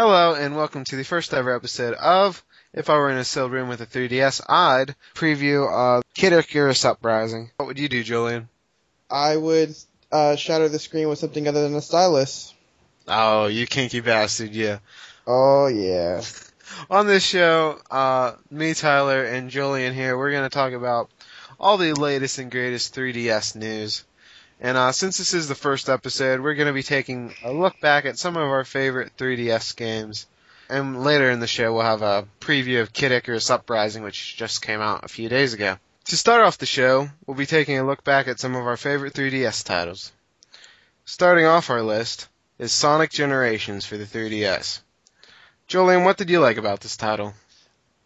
Hello, and welcome to the first ever episode of If I Were in a Sealed Room with a 3DS, I'd preview Kid Icarus Uprising. What would you do, Julian? I would shatter the screen with something other than a stylus. Oh, you kinky bastard, yeah. Oh, yeah. On this show, me, Tyler, and Julian here, we're going to talk about all the latest and greatest 3DS news. And since this is the first episode, we're going to be taking a look back at some of our favorite 3DS games. And later in the show, we'll have a preview of Kid Icarus Uprising, which just came out a few days ago. To start off the show, we'll be taking a look back at some of our favorite 3DS titles. Starting off our list is Sonic Generations for the 3DS. Julian, what did you like about this title?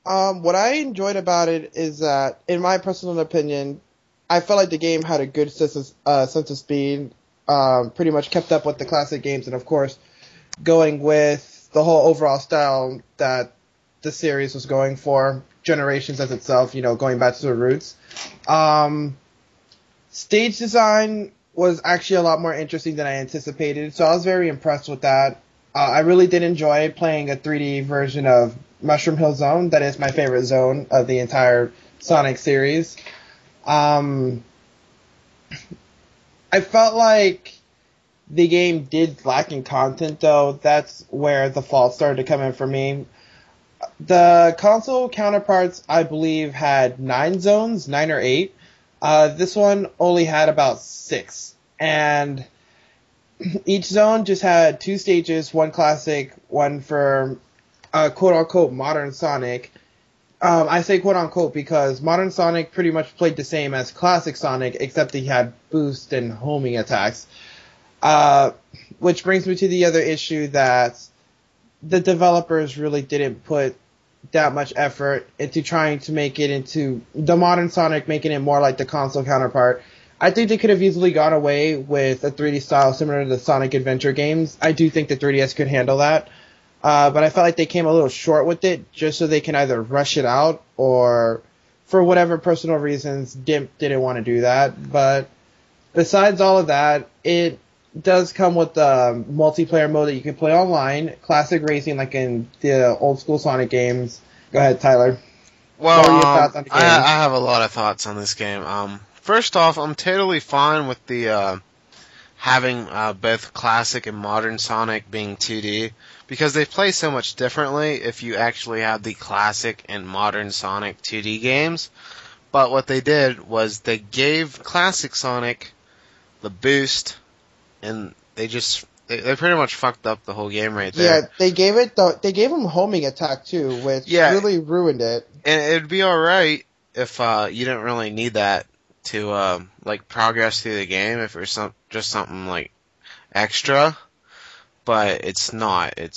What I enjoyed about it is that, in my personal opinion, I felt like the game had a good sense of speed, pretty much kept up with the classic games, and of course, going with the whole overall style that the series was going for, Generations as itself, going back to the roots. Stage design was actually a lot more interesting than I anticipated, so I was very impressed with that. I really did enjoy playing a 3D version of Mushroom Hill Zone. That is my favorite zone of the entire Sonic series. I felt like the game did lack in content, though. That's where the fault started to come in for me. The console counterparts, I believe, had 9 zones, 9 or 8. This one only had about 6. And each zone just had 2 stages, one classic, one for quote-unquote modern Sonic. I say quote-unquote because modern Sonic pretty much played the same as classic Sonic, except he had boost and homing attacks. Which brings me to the other issue that the developers really didn't put that much effort into trying to make it into the modern Sonic, making it more like the console counterpart. I think they could have easily gone away with a 3D style similar to the Sonic Adventure games. I do think the 3DS could handle that. But I felt like they came a little short with it, just so they can either rush it out or, for whatever personal reasons, didn't want to do that. But besides all of that, it does come with the multiplayer mode that you can play online, classic racing like in the old school Sonic games. Go ahead, Tyler. Well, what are your thoughts on the game? I have a lot of thoughts on this game. First off, I'm totally fine with the having both classic and modern Sonic being 2D, because they play so much differently if you actually have the classic and modern Sonic 2D games. But what they did was they gave classic Sonic the boost, and they pretty much fucked up the whole game right there. Yeah, they gave him homing attack too, which really ruined it. And it'd be alright if you didn't really need that to progress through the game, if it was just something like extra. But it's not. You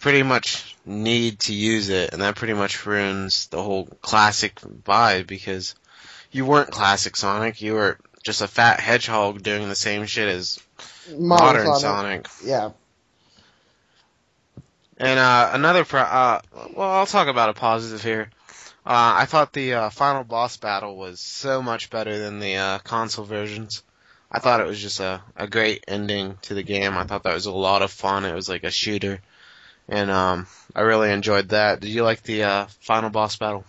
pretty much need to use it, and that pretty much ruins the whole classic vibe, because you weren't classic Sonic, you were just a fat hedgehog doing the same shit as modern Sonic. Yeah. And I'll talk about a positive here. I thought the final boss battle was so much better than the console versions. I thought it was just a great ending to the game. I thought that was a lot of fun. It was like a shooter. And I really enjoyed that. Did you like the final boss battle?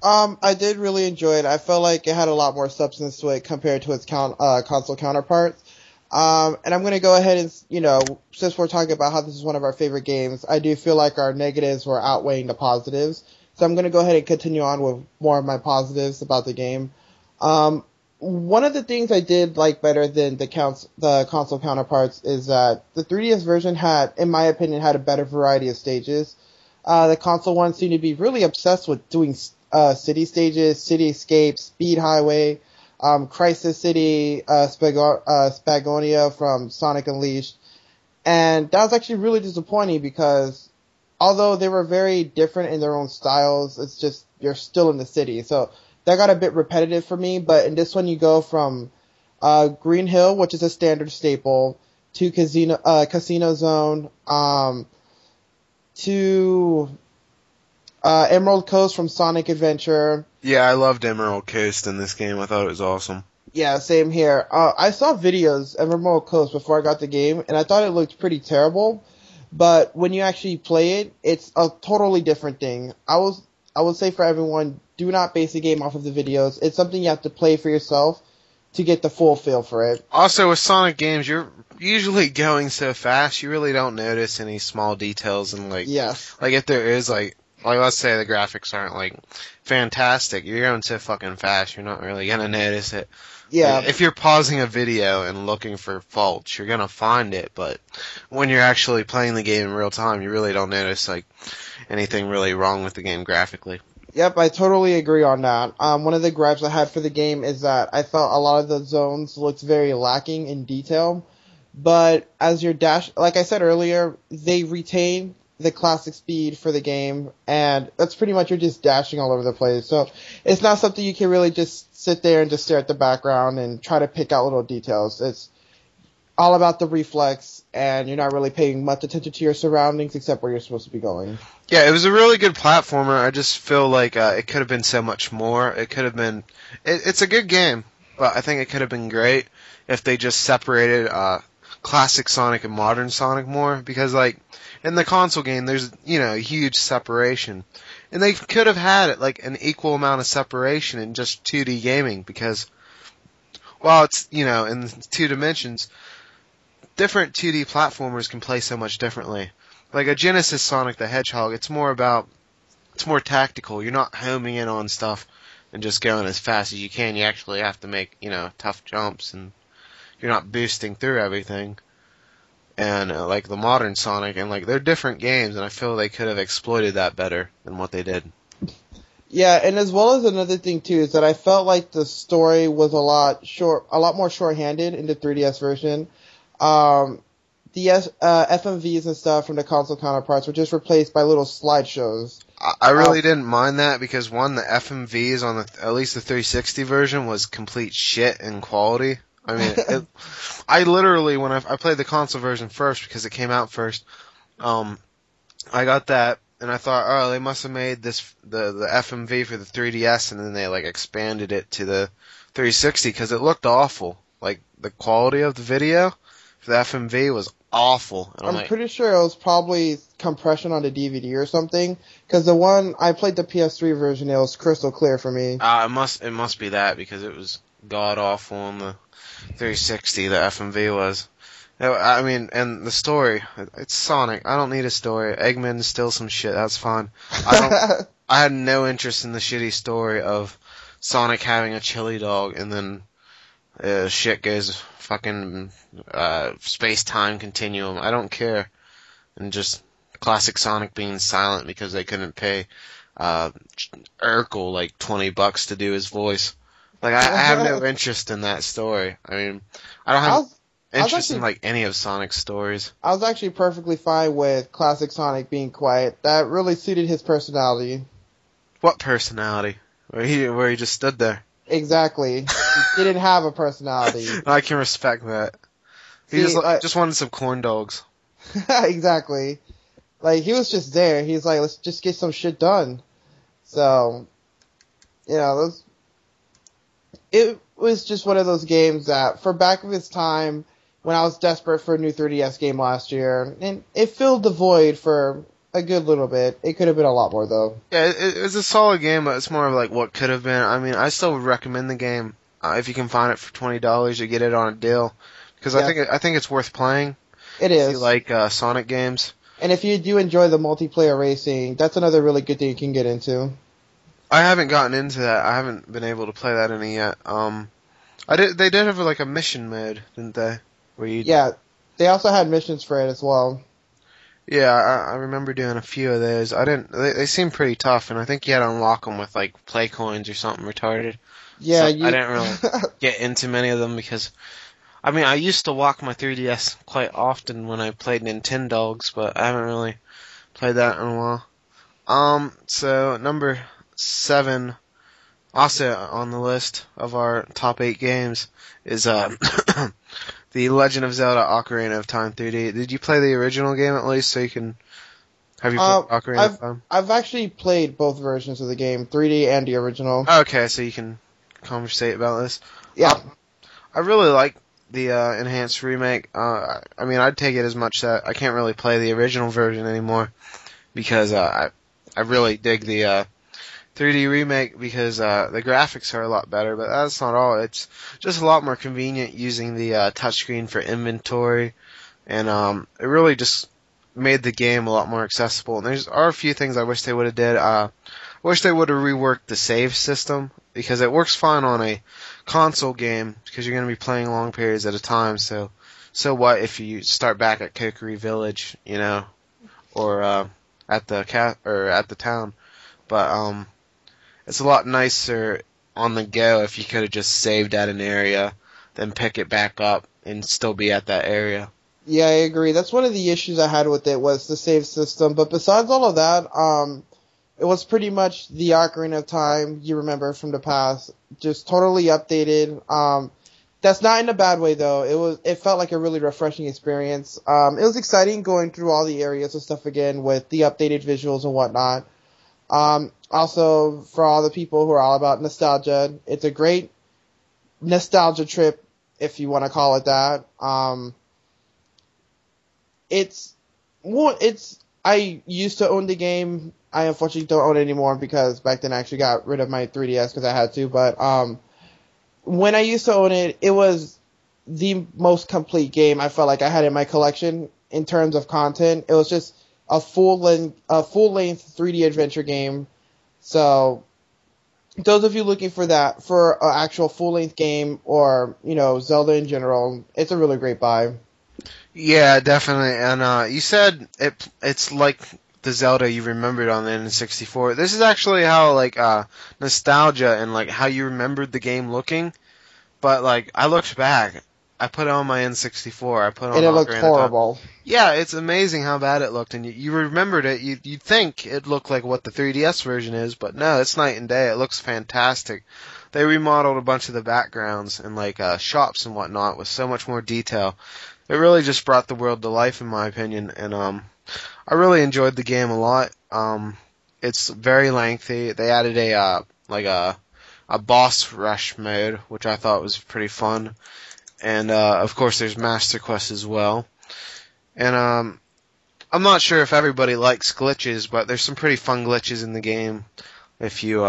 I did really enjoy it. I felt like it had a lot more substance to it compared to its console counterparts. And I'm going to go ahead and, since we're talking about how this is one of our favorite games, I do feel like our negatives were outweighing the positives. So I'm going to go ahead and continue on with more of my positives about the game. One of the things I did like better than the console counterparts is that the 3DS version had, in my opinion, had a better variety of stages. The console one seemed to be really obsessed with doing city stages, city escapes, speed highway, Crisis City, Spagonia from Sonic Unleashed. And that was actually really disappointing because although they were very different in their own styles, it's just you're still in the city. So that got a bit repetitive for me, but in this one you go from Green Hill, which is a standard staple, to Casino Zone, to Emerald Coast from Sonic Adventure. Yeah, I loved Emerald Coast in this game. I thought it was awesome. Yeah, same here. I saw videos of Emerald Coast before I got the game, and I thought it looked pretty terrible. But when you actually play it, it's a totally different thing. I would say for everyone, do not base the game off of the videos. It's something you have to play for yourself to get the full feel for it. Also, with Sonic games, you're usually going so fast, you really don't notice any small details, and Yes. like if there is like let's say the graphics aren't like fantastic, you're going so fucking fast, you're not really gonna notice it. Yeah. Like, if you're pausing a video and looking for faults, you're gonna find it, but when you're actually playing the game in real time, you really don't notice like anything really wrong with the game graphically. Yep, I totally agree on that. One of the gripes I had for the game is that I felt a lot of the zones looked very lacking in detail. But as your dash, like I said earlier, they retain the classic speed for the game, and that's pretty much you're just dashing all over the place. So it's not something you can really just sit there and just stare at the background and try to pick out little details. It's all about the reflex, and you're not really paying much attention to your surroundings except where you're supposed to be going. Yeah, it was a really good platformer. I just feel like it could have been so much more. It could have been. It's a good game, but I think it could have been great if they just separated classic Sonic and modern Sonic more. Because like in the console game, there's a huge separation, and they could have had it like an equal amount of separation in just 2D gaming. Because while it's in 2 dimensions, different 2D platformers can play so much differently. Like a Genesis Sonic the Hedgehog, it's more tactical. You're not homing in on stuff and just going as fast as you can. You actually have to make, tough jumps, and you're not boosting through everything. And like the modern Sonic, and like they're different games, and I feel they could have exploited that better than what they did. Yeah, and as well as another thing too is that I felt like the story was a lot more short-handed in the 3DS version. The FMVs and stuff from the console counterparts were just replaced by little slideshows. I really didn't mind that because one, the FMVs on at least the 360 version was complete shit in quality. I mean, I literally, when I played the console version first because it came out first, I got that and I thought, oh, they must have made the FMV for the 3DS and then they like expanded it to the 360 because it looked awful. Like the quality of the video for the FMV was awful. And I'm pretty sure it was probably compression on the DVD or something, because the one I played the PS3 version, it was crystal clear for me. It must be that because it was god awful on the 360. The FMV was. I mean, and the story, it's Sonic. I don't need a story. Eggman steals some shit. That's fine. I had no interest in the shitty story of Sonic having a chili dog and then shit goes fucking space-time continuum. I don't care. And just classic Sonic being silent because they couldn't pay Urkel like $20 to do his voice. Like I have no interest in that story. I mean, I don't have interest in like any of Sonic's stories. I was actually perfectly fine with classic Sonic being quiet. That really suited his personality. What personality? Where he just stood there. Exactly. He didn't have a personality. I can respect that. He just wanted some corn dogs. Exactly. Like, he was just there. He's like, let's just get some shit done. So, it was just one of those games that, for back of its time, when I was desperate for a new 3DS game last year, and it filled the void for a good little bit. It could have been a lot more, though. Yeah, it was a solid game, but it's more of like what could have been. I mean, I still would recommend the game if you can find it for $20 or get it on a deal, because I think it's worth playing. It is. If you like Sonic games. And if you do enjoy the multiplayer racing, that's another really good thing you can get into. I haven't gotten into that. I haven't been able to play that any yet. They did have like a mission mode, didn't they? Yeah, they also had missions for it as well. Yeah, I remember doing a few of those. They seemed pretty tough, and I think you had to unlock them with like play coins or something retarded. Yeah, so I didn't really get into many of them because, I mean, I used to walk my 3DS quite often when I played Nintendogs, but I haven't really played that in a while. So number 7, also on the list of our top 8 games, is The Legend of Zelda Ocarina of Time 3D. Did you play the original game at least so you can... Have you played Ocarina of Time? I've actually played both versions of the game, 3D and the original. Okay, so you can conversate about this. Yeah. I really like the enhanced remake. I mean, I'd take it as much that I can't really play the original version anymore because I really dig the 3D remake because the graphics are a lot better. But that's not all. It's just a lot more convenient using the touchscreen for inventory, and it really just made the game a lot more accessible. And there are a few things I wish they would have did. I wish they would have reworked the save system because it works fine on a console game because you're going to be playing long periods at a time. So what if you start back at Kokiri Village, you know, or at the town? But it's a lot nicer on the go if you could have just saved at an area, then pick it back up and still be at that area. Yeah, I agree. That's one of the issues I had with it was the save system. But besides all of that, it was pretty much the Ocarina of Time you remember from the past, just totally updated. That's not in a bad way though. It felt like a really refreshing experience. It was exciting going through all the areas and stuff again with the updated visuals and whatnot. Also, for all the people who are all about nostalgia, it's a great nostalgia trip, if you want to call it that. I used to own the game. I unfortunately don't own it anymore because back then I actually got rid of my 3DS because I had to. But when I used to own it, it was the most complete game I felt like I had in my collection in terms of content. It was just a full length 3D adventure game. So those of you looking for that, for an actual full length game or, you know, Zelda in general, it's a really great buy. Yeah, definitely. And you said it's like the Zelda you remembered on the N64. This is actually how like nostalgia and like how you remembered the game looking. But like I looked back, I put it on my N64. I put it on And it looked Ocarina of Time. horrible. Yeah, it's amazing how bad it looked, and you remembered it. You'd think it looked like what the 3DS version is, but no, it's night and day. It looks fantastic. They remodeled a bunch of the backgrounds and like shops and whatnot with so much more detail. It really just brought the world to life, in my opinion, and I really enjoyed the game a lot. It's very lengthy. They added a boss rush mode, which I thought was pretty fun, and of course there's Master Quest as well. And I'm not sure if everybody likes glitches, but there's some pretty fun glitches in the game if you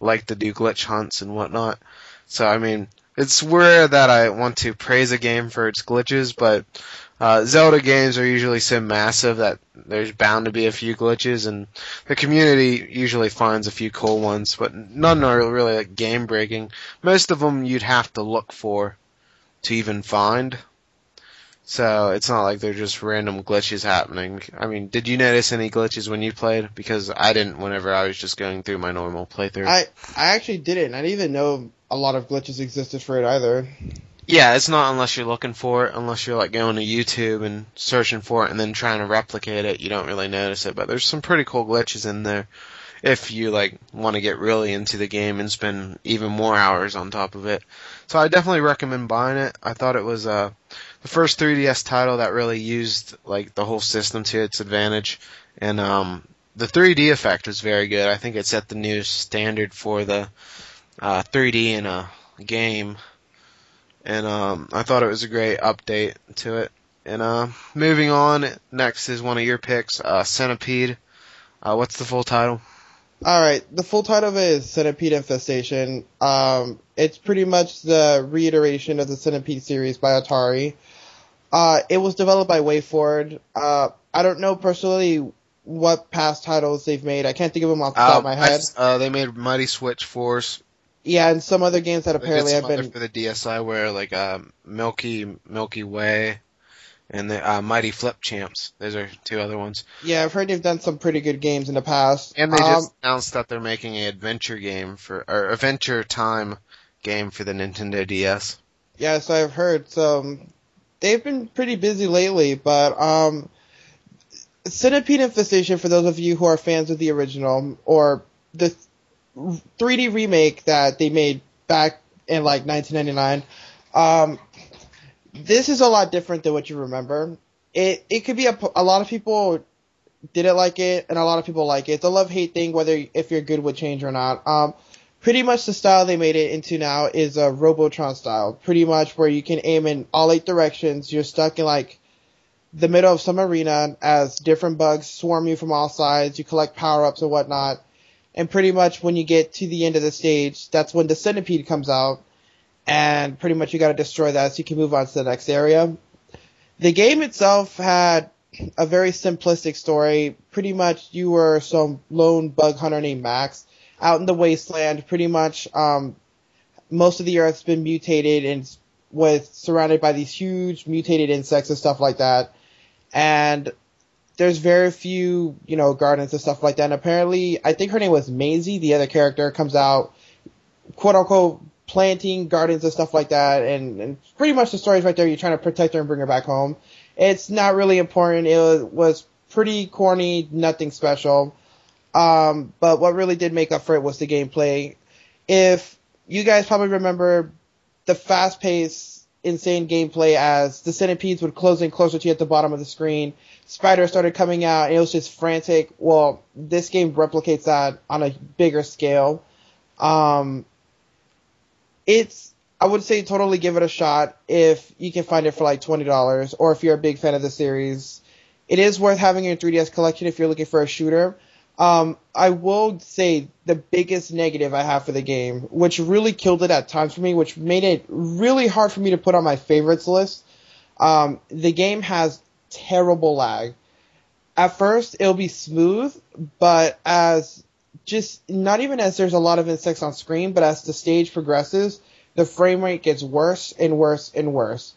like to do glitch hunts and whatnot. So I mean, it's rare that I want to praise a game for its glitches, but Zelda games are usually so massive that there's bound to be a few glitches, and the community usually finds a few cool ones, but none are really like game breaking. Most of them you'd have to look for to even find. So it's not like they're just random glitches happening. I mean, did you notice any glitches when you played? Because I didn't whenever I was just going through my normal playthrough. I actually didn't. I didn't even know a lot of glitches existed for it either. Yeah, it's not unless you're looking for it, unless you're like going to YouTube and searching for it and then trying to replicate it, you don't really notice it. But there's some pretty cool glitches in there if you like want to get really into the game and spend even more hours on top of it. So I definitely recommend buying it. I thought it was the first 3DS title that really used like the whole system to its advantage, and the 3D effect was very good. I think it set the new standard for the 3D in a game, and I thought it was a great update to it. And moving on, next is one of your picks, Centipede. What's the full title? Alright, the full title of it is Centipede Infestation. It's pretty much the reiteration of the Centipede series by Atari. It was developed by WayForward. I don't know personally what past titles they've made. I can't think of them off the top of my head. They made Mighty Switch Force. Yeah, and some other games that apparently have been for the DSiWare, like Milky Way, and the Mighty Flip Champs. Those are two other ones. Yeah, I've heard they've done some pretty good games in the past. And they just announced that they're making an adventure Adventure Time game for the Nintendo DS. Yes, I've heard. So they've been pretty busy lately, but Centipede Infestation, for those of you who are fans of the original or the 3D remake that they made back in like 1999, this is a lot different than what you remember. It could be a lot of people didn't like it, and a lot of people like it. It's a love-hate thing, whether if you're good with change or not. Pretty much the style they made it into now is a Robotron style. Pretty much where you can aim in all 8 directions. You're stuck in like the middle of some arena as different bugs swarm you from all sides. You collect power-ups and whatnot. And pretty much when you get to the end of the stage, that's when the centipede comes out. And pretty much you gotta destroy that so you can move on to the next area. The game itself had a very simplistic story. Pretty much you were some lone bug hunter named Max out in the wasteland. Pretty much most of the Earth's been mutated and was surrounded by these huge mutated insects and stuff like that. And there's very few, gardens and stuff like that. And apparently, I think her name was Maisie, the other character, comes out, quote unquote, planting gardens and stuff like that. And pretty much the story's right there. You're trying to protect her and bring her back home. It's not really important. It was pretty corny, nothing special. But what really did make up for it was the gameplay. If you guys probably remember the fast-paced, insane gameplay as the centipedes would close in closer to you at the bottom of the screen, spiders started coming out, and it was just frantic. Well, this game replicates that on a bigger scale. I would say totally give it a shot if you can find it for like $20, or if you're a big fan of the series. It is worth having in your 3DS collection if you're looking for a shooter. I will say the biggest negative I have for the game, which really killed it at times for me, which made it really hard for me to put on my favorites list. The game has terrible lag. At first, it'll be smooth, but not even as there's a lot of insects on screen, but as the stage progresses, the frame rate gets worse and worse and worse.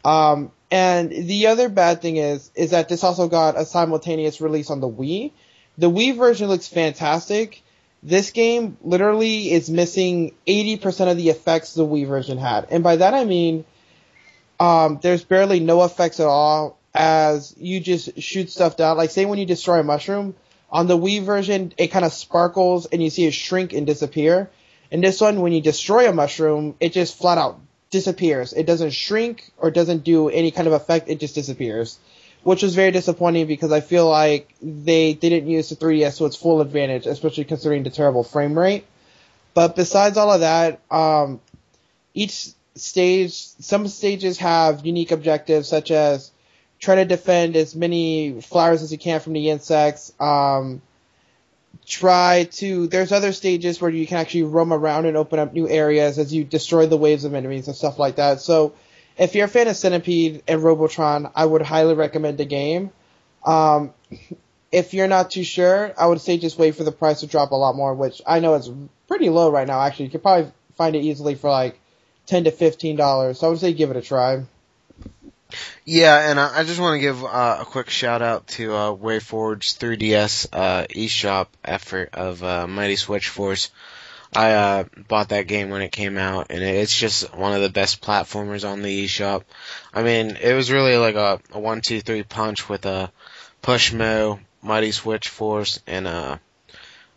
And the other bad thing is that this also got a simultaneous release on the Wii. The Wii version looks fantastic. This game literally is missing 80% of the effects the Wii version had. And by that I mean, there's barely no effects at all as you just shoot stuff down. Like say when you destroy a mushroom, on the Wii version, it kind of sparkles and you see it shrink and disappear. In this one, when you destroy a mushroom, it just flat out disappears. It doesn't shrink or doesn't do any kind of effect. It just disappears, which was very disappointing because I feel like they didn't use the 3DS to its full advantage, especially considering the terrible frame rate. But besides all of that, some stages have unique objectives such as try to defend as many flowers as you can from the insects. There's other stages where you can actually roam around and open up new areas as you destroy the waves of enemies and stuff like that. So if you're a fan of Centipede and Robotron, I would highly recommend the game. If you're not too sure, I would say just wait for the price to drop a lot more, which I know is pretty low right now, actually. You could probably find it easily for like $10 to $15. So I would say give it a try. Yeah, and I just want to give a quick shout out to WayForward's 3DS eShop effort of Mighty Switch Force. I bought that game when it came out, and it's just one of the best platformers on the eShop. I mean, it was really like a 1-2-3 punch with a Pushmo, Mighty Switch Force, and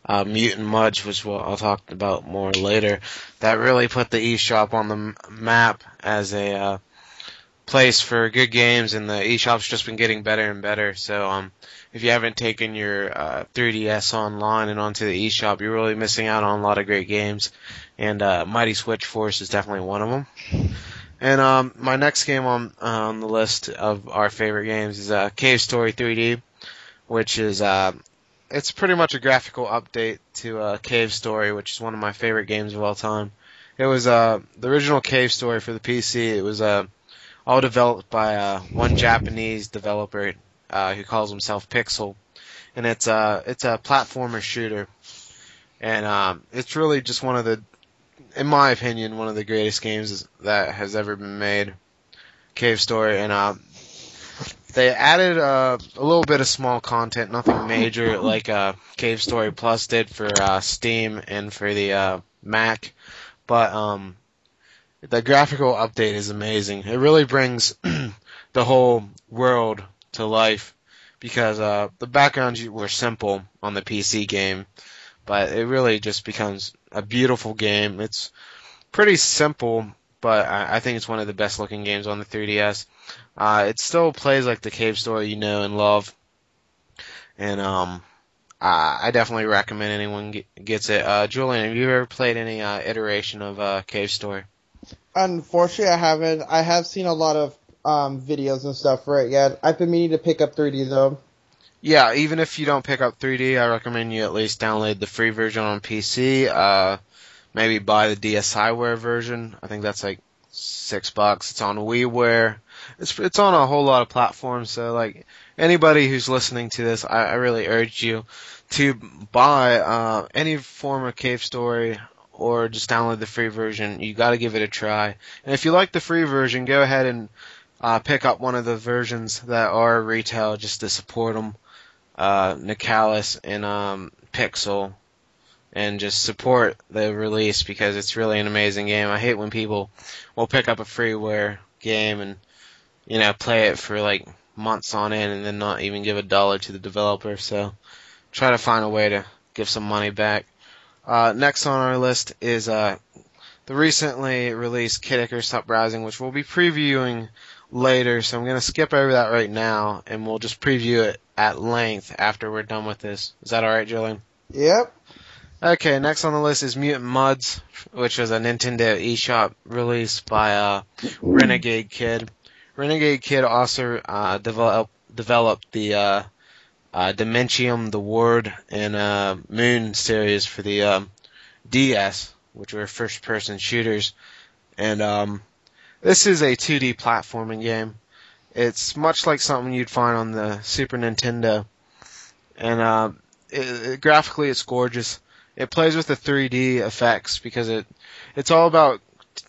Mutant Mudge, which I'll talk about more later. That really put the eShop on the map as a place for good games, and the eShop's just been getting better and better. So if you haven't taken your 3DS online and onto the eShop, you're really missing out on a lot of great games, and Mighty Switch Force is definitely one of them. And my next game on the list of our favorite games is Cave Story 3D, which is it's pretty much a graphical update to Cave Story, which is one of my favorite games of all time. It was the original Cave Story for the PC. It was all developed by one Japanese developer who calls himself Pixel, and it's a platformer shooter, and it's really just one of the, in my opinion, one of the greatest games that has ever been made. Cave Story, and they added a little bit of small content, nothing major like Cave Story Plus did for Steam and for the Mac, but the graphical update is amazing. It really brings the whole world to life because the backgrounds were simple on the PC game, but it really just becomes a beautiful game. It's pretty simple, but I think it's one of the best looking games on the 3DS. It still plays like the Cave Story you know and love, and I definitely recommend anyone gets it. Julian, have you ever played any iteration of Cave Story? Unfortunately, I haven't. I have seen a lot of videos and stuff for it yet. I've been meaning to pick up 3D though. Yeah, even if you don't pick up 3D, I recommend you at least download the free version on PC. Maybe buy the DSiWare version. I think that's like $6. It's on WiiWare. It's on a whole lot of platforms. So like anybody who's listening to this, I really urge you to buy any form of Cave Story or just download the free version. You got to give it a try. And if you like the free version, go ahead and pick up one of the versions that are retail just to support them. Nicalis and Pixel, and just support the release because it's really an amazing game. I hate when people will pick up a freeware game and play it for like months on end and then not even give $1 to the developer. So try to find a way to give some money back. Next on our list is the recently released Kid Icarus Uprising, which we'll be previewing later, so I'm going to skip over that right now, and we'll just preview it at length after we're done with this. Is that alright, Julian? Yep. Okay, next on the list is Mutant Mudds, which was a Nintendo eShop release by Renegade Kid. Renegade Kid also developed the Dementium, the Ward, and Moon series for the DS, which were first-person shooters. And this is a 2D platforming game. It's much like something you'd find on the Super Nintendo. And graphically, it's gorgeous. It plays with the 3D effects because it's all about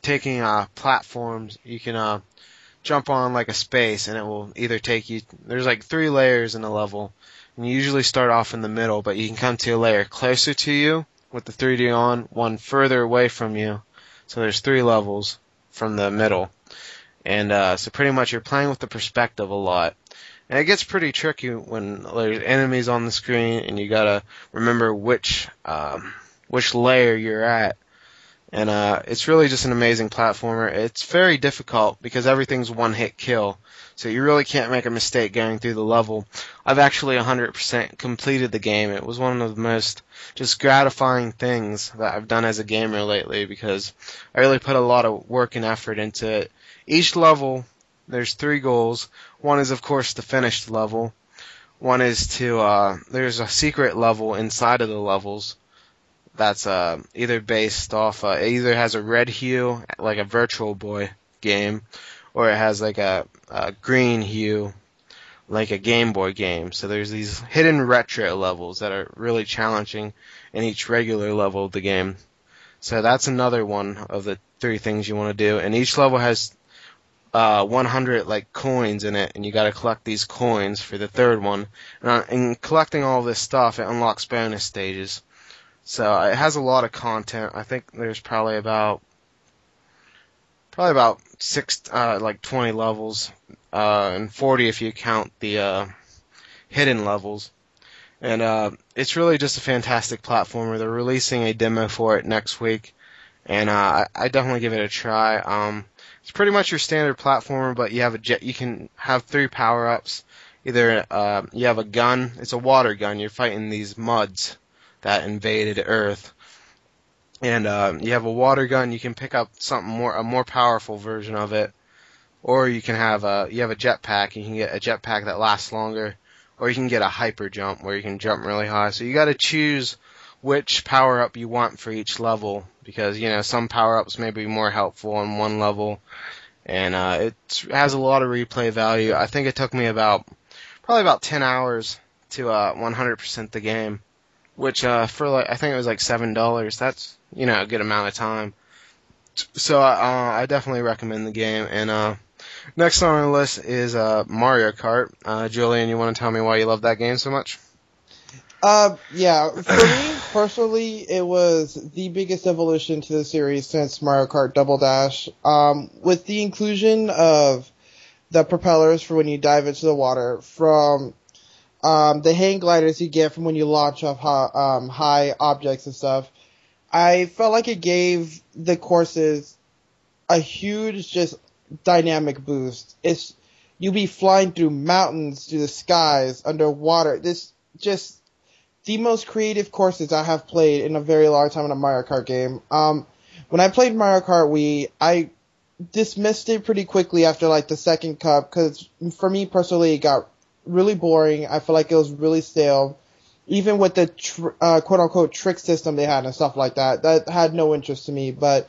taking platforms. You can jump on like a space, and it will either take you. There's like 3 layers in a level, and you usually start off in the middle, but you can come to a layer closer to you with the 3D on, one further away from you. So there's 3 levels from the middle. And so pretty much you're playing with the perspective a lot. And it gets pretty tricky when there's enemies on the screen and you gotta remember which layer you're at. And it's really just an amazing platformer. It's very difficult because everything's one-hit kill. So you really can't make a mistake going through the level. I've actually 100% completed the game. It was one of the most just gratifying things that I've done as a gamer lately because I really put a lot of work and effort into it. Each level, there's 3 goals. One is, of course, the finished level. One is to, there's a secret level inside of the levels that's either based off, it either has a red hue, like a Virtual Boy game, or it has like a green hue, like a Game Boy game. So there's these hidden retro levels that are really challenging in each regular level of the game. So that's another one of the 3 things you want to do. And each level has 100 like coins in it, and you got to collect these coins for the 3rd one. And collecting all this stuff, it unlocks bonus stages. So it has a lot of content. I think there's probably about 20 levels, and 40 if you count the hidden levels. And it's really just a fantastic platformer. They're releasing a demo for it next week, and I definitely give it a try. It's pretty much your standard platformer, but you can have 3 power-ups. Either you have a gun, it's a water gun. You're fighting these muds that invaded Earth. And you have a water gun, you can pick up a more powerful version of it. Or you can have a jetpack, you can get a jetpack that lasts longer. Or you can get a hyper jump where you can jump really high. So you gotta choose which power up you want for each level, because some power ups may be more helpful on one level. And it has a lot of replay value. I think it took me probably about 10 hours to 100% the game. Which for I think it was like $7. That's a good amount of time. So I definitely recommend the game. And next on our list is Mario Kart. Julian, you want to tell me why you love that game so much? Yeah. For me personally, it was the biggest evolution to the series since Mario Kart Double Dash. With the inclusion of the propellers for when you dive into the water, from the hang gliders you get from when you launch off high objects and stuff, I felt like it gave the courses a huge, just dynamic boost. You'll be flying through mountains, through the skies, underwater. the most creative courses I have played in a very long time in a Mario Kart game. When I played Mario Kart Wii, I dismissed it pretty quickly after like the second cup, because for me personally it got really boring. I feel like it was really stale. Even with the quote unquote trick system they had and stuff like that, that had no interest to me. But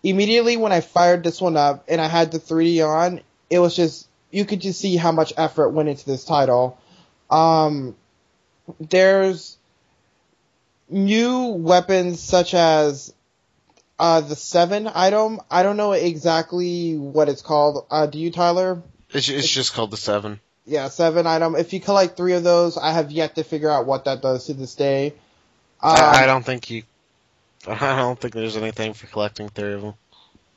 immediately when I fired this one up and I had the 3D on, it was just, you could just see how much effort went into this title. There's new weapons such as the 7 item. I don't know exactly what it's called. Do you, Tyler? It's just called the 7. Yeah, 7 item. If you collect 3 of those, I have yet to figure out what that does to this day. I don't think there's anything for collecting 3 of them.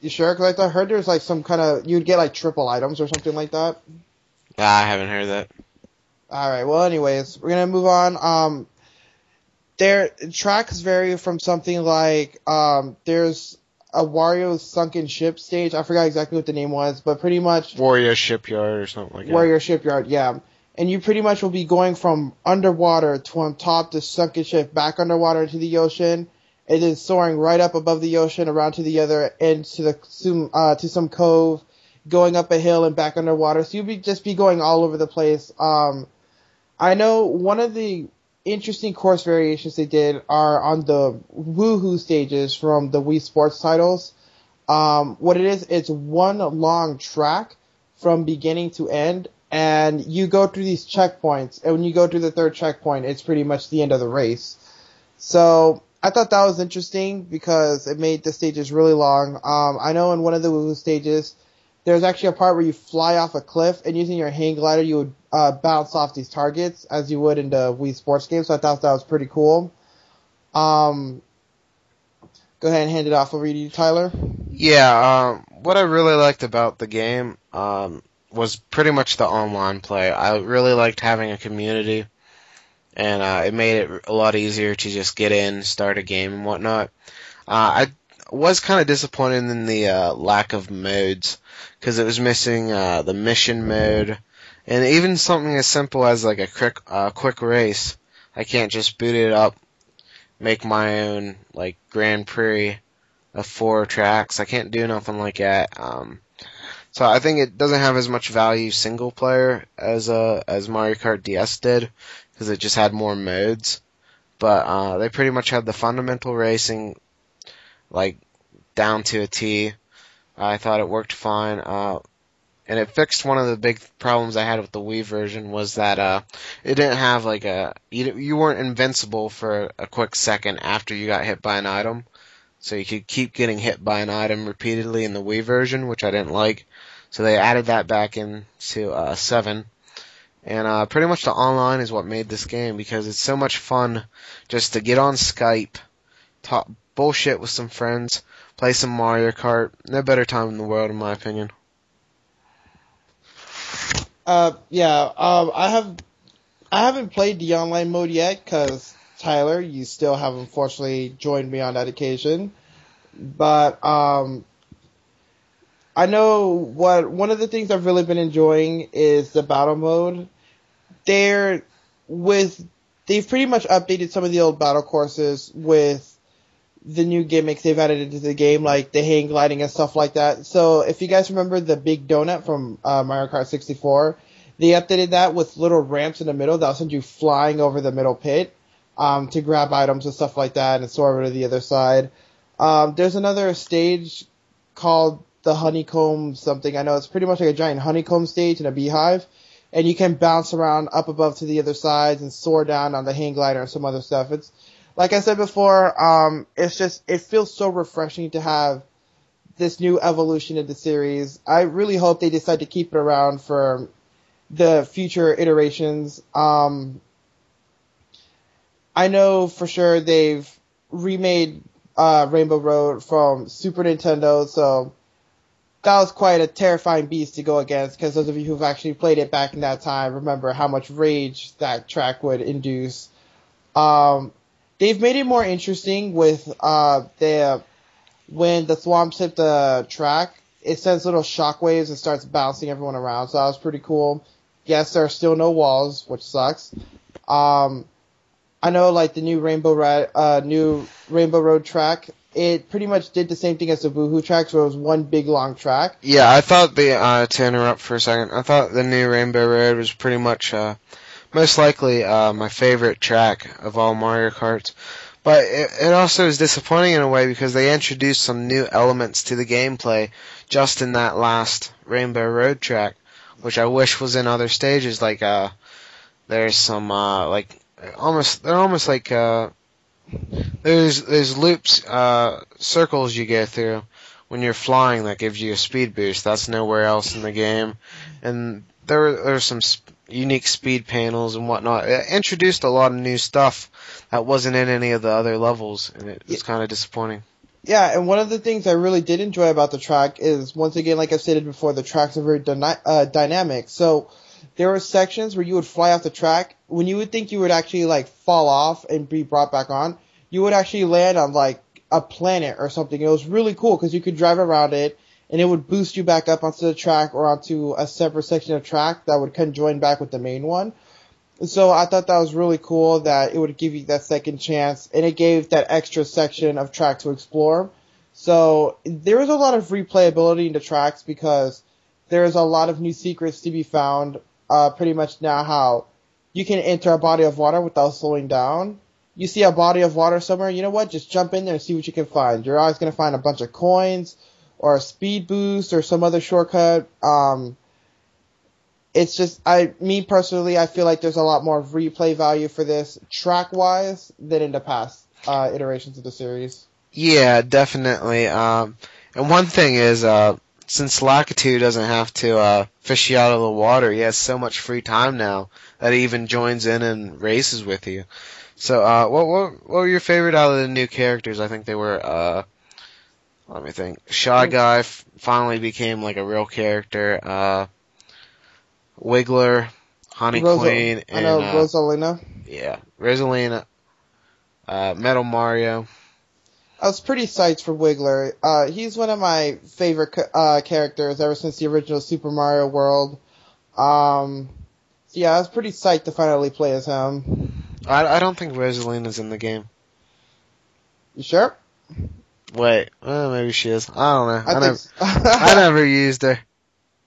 You sure? Because I heard there's like some kind of, you'd get like triple items or something like that. I haven't heard that. Alright, well anyways, we're gonna move on. Their tracks vary from something like, there's a Wario Sunken Ship stage. I forgot exactly what the name was, but pretty much Wario Shipyard or something like that. Wario Shipyard, yeah. And you pretty much will be going from underwater to on top the sunken ship, back underwater into the ocean, and then soaring right up above the ocean around to the other end to some cove, going up a hill and back underwater. So you'll just be going all over the place. I know one of the interesting course variations they did are on the Woohoo stages from the Wii Sports titles. What it is, it's one long track from beginning to end, and you go through these checkpoints, and when you go through the third checkpoint, it's pretty much the end of the race. So I thought that was interesting because it made the stages really long. I know in one of the Woohoo stages, there's actually a part where you fly off a cliff, and using your hang glider, you would bounce off these targets as you would in the Wii Sports game. So I thought that was pretty cool. Go ahead and hand it off over to you, Tyler. Yeah, what I really liked about the game was pretty much the online play. I really liked having a community, and it made it a lot easier to just get in, start a game, and whatnot. I was kind of disappointed in the lack of modes, because it was missing the mission mode, and even something as simple as like a quick race. I can't just boot it up, make my own like Grand Prix of 4 tracks. I can't do nothing like that. So I think it doesn't have as much value single player as Mario Kart DS did, because it just had more modes. But they pretty much had the fundamental racing like down to a T. I thought it worked fine. And it fixed one of the big problems I had with the Wii version, was that it didn't have like you weren't invincible for a quick second after you got hit by an item. So you could keep getting hit by an item repeatedly in the Wii version, which I didn't like. So they added that back into 7. And pretty much the online is what made this game, because it's so much fun just to get on Skype, talk bullshit with some friends, play some Mario Kart. No better time in the world, in my opinion. I haven't played the online mode yet, because Tyler, you still have unfortunately joined me on that occasion. But I know one of the things I've really been enjoying is the battle mode. They've pretty much updated some of the old battle courses with the new gimmicks they've added into the game, like the hang gliding and stuff like that. So if you guys remember the big donut from Mario Kart 64, they updated that with little ramps in the middle that'll send you flying over the middle pit to grab items and stuff like that and soar over to the other side. There's another stage called the honeycomb something. I know it's pretty much like a giant honeycomb stage in a beehive, and you can bounce around up above to the other sides and soar down on the hang glider and some other stuff. It's like I said before, it feels so refreshing to have this new evolution of the series. I really hope they decide to keep it around for the future iterations. I know for sure they've remade Rainbow Road from Super Nintendo, so that was quite a terrifying beast to go against, because those of you who've actually played it back in that time remember how much rage that track would induce. They've made it more interesting with when the swamps hit the track, it sends little shockwaves and starts bouncing everyone around, so that was pretty cool. Yes, there are still no walls, which sucks. I know like the new new Rainbow Road track. It pretty much did the same thing as the Boohoo track, so it was one big long track. Yeah, I thought to interrupt for a second, I thought the new Rainbow Road was pretty much, most likely, my favorite track of all Mario Karts. But it also is disappointing in a way because they introduced some new elements to the gameplay just in that last Rainbow Road track, which I wish was in other stages. Like, there's some, they're almost like, there's loops, circles you go through when you're flying that gives you a speed boost. That's nowhere else in the game. And there's some unique speed panels and whatnot. It introduced a lot of new stuff that wasn't in any of the other levels, and it was kind of disappointing. Yeah, and one of the things I really did enjoy about the track is, once again, like I've stated before, the tracks are very dynamic. So there were sections where you would fly off the track. When you would think you would actually like fall off and be brought back on, you would actually land on like a planet or something. It was really cool because you could drive around it, and it would boost you back up onto the track or onto a separate section of track that would conjoin back with the main one. So I thought that was really cool that it would give you that second chance, and it gave that extra section of track to explore. So there is a lot of replayability in the tracks because there is a lot of new secrets to be found. Pretty much now how you can enter a body of water without slowing down. You see a body of water somewhere, you know what? Just jump in there and see what you can find. You're always going to find a bunch of coins or a speed boost or some other shortcut. It's just, me personally, I feel like there's a lot more replay value for this track-wise than in the past iterations of the series. Yeah, definitely. And one thing is, since Lakitu doesn't have to fish you out of the water, he has so much free time now that he even joins in and races with you. So, what were your favorite out of the new characters? I think they were, let me think. Shy Guy finally became like a real character. Wiggler, Honey Queen, and Rosalina. Yeah, Rosalina, Metal Mario. I was pretty psyched for Wiggler. He's one of my favorite characters ever since the original Super Mario World. So yeah, I was pretty psyched to finally play as him. I don't think Rosalina's in the game. You sure? Wait, maybe she is. I don't know. I never used her.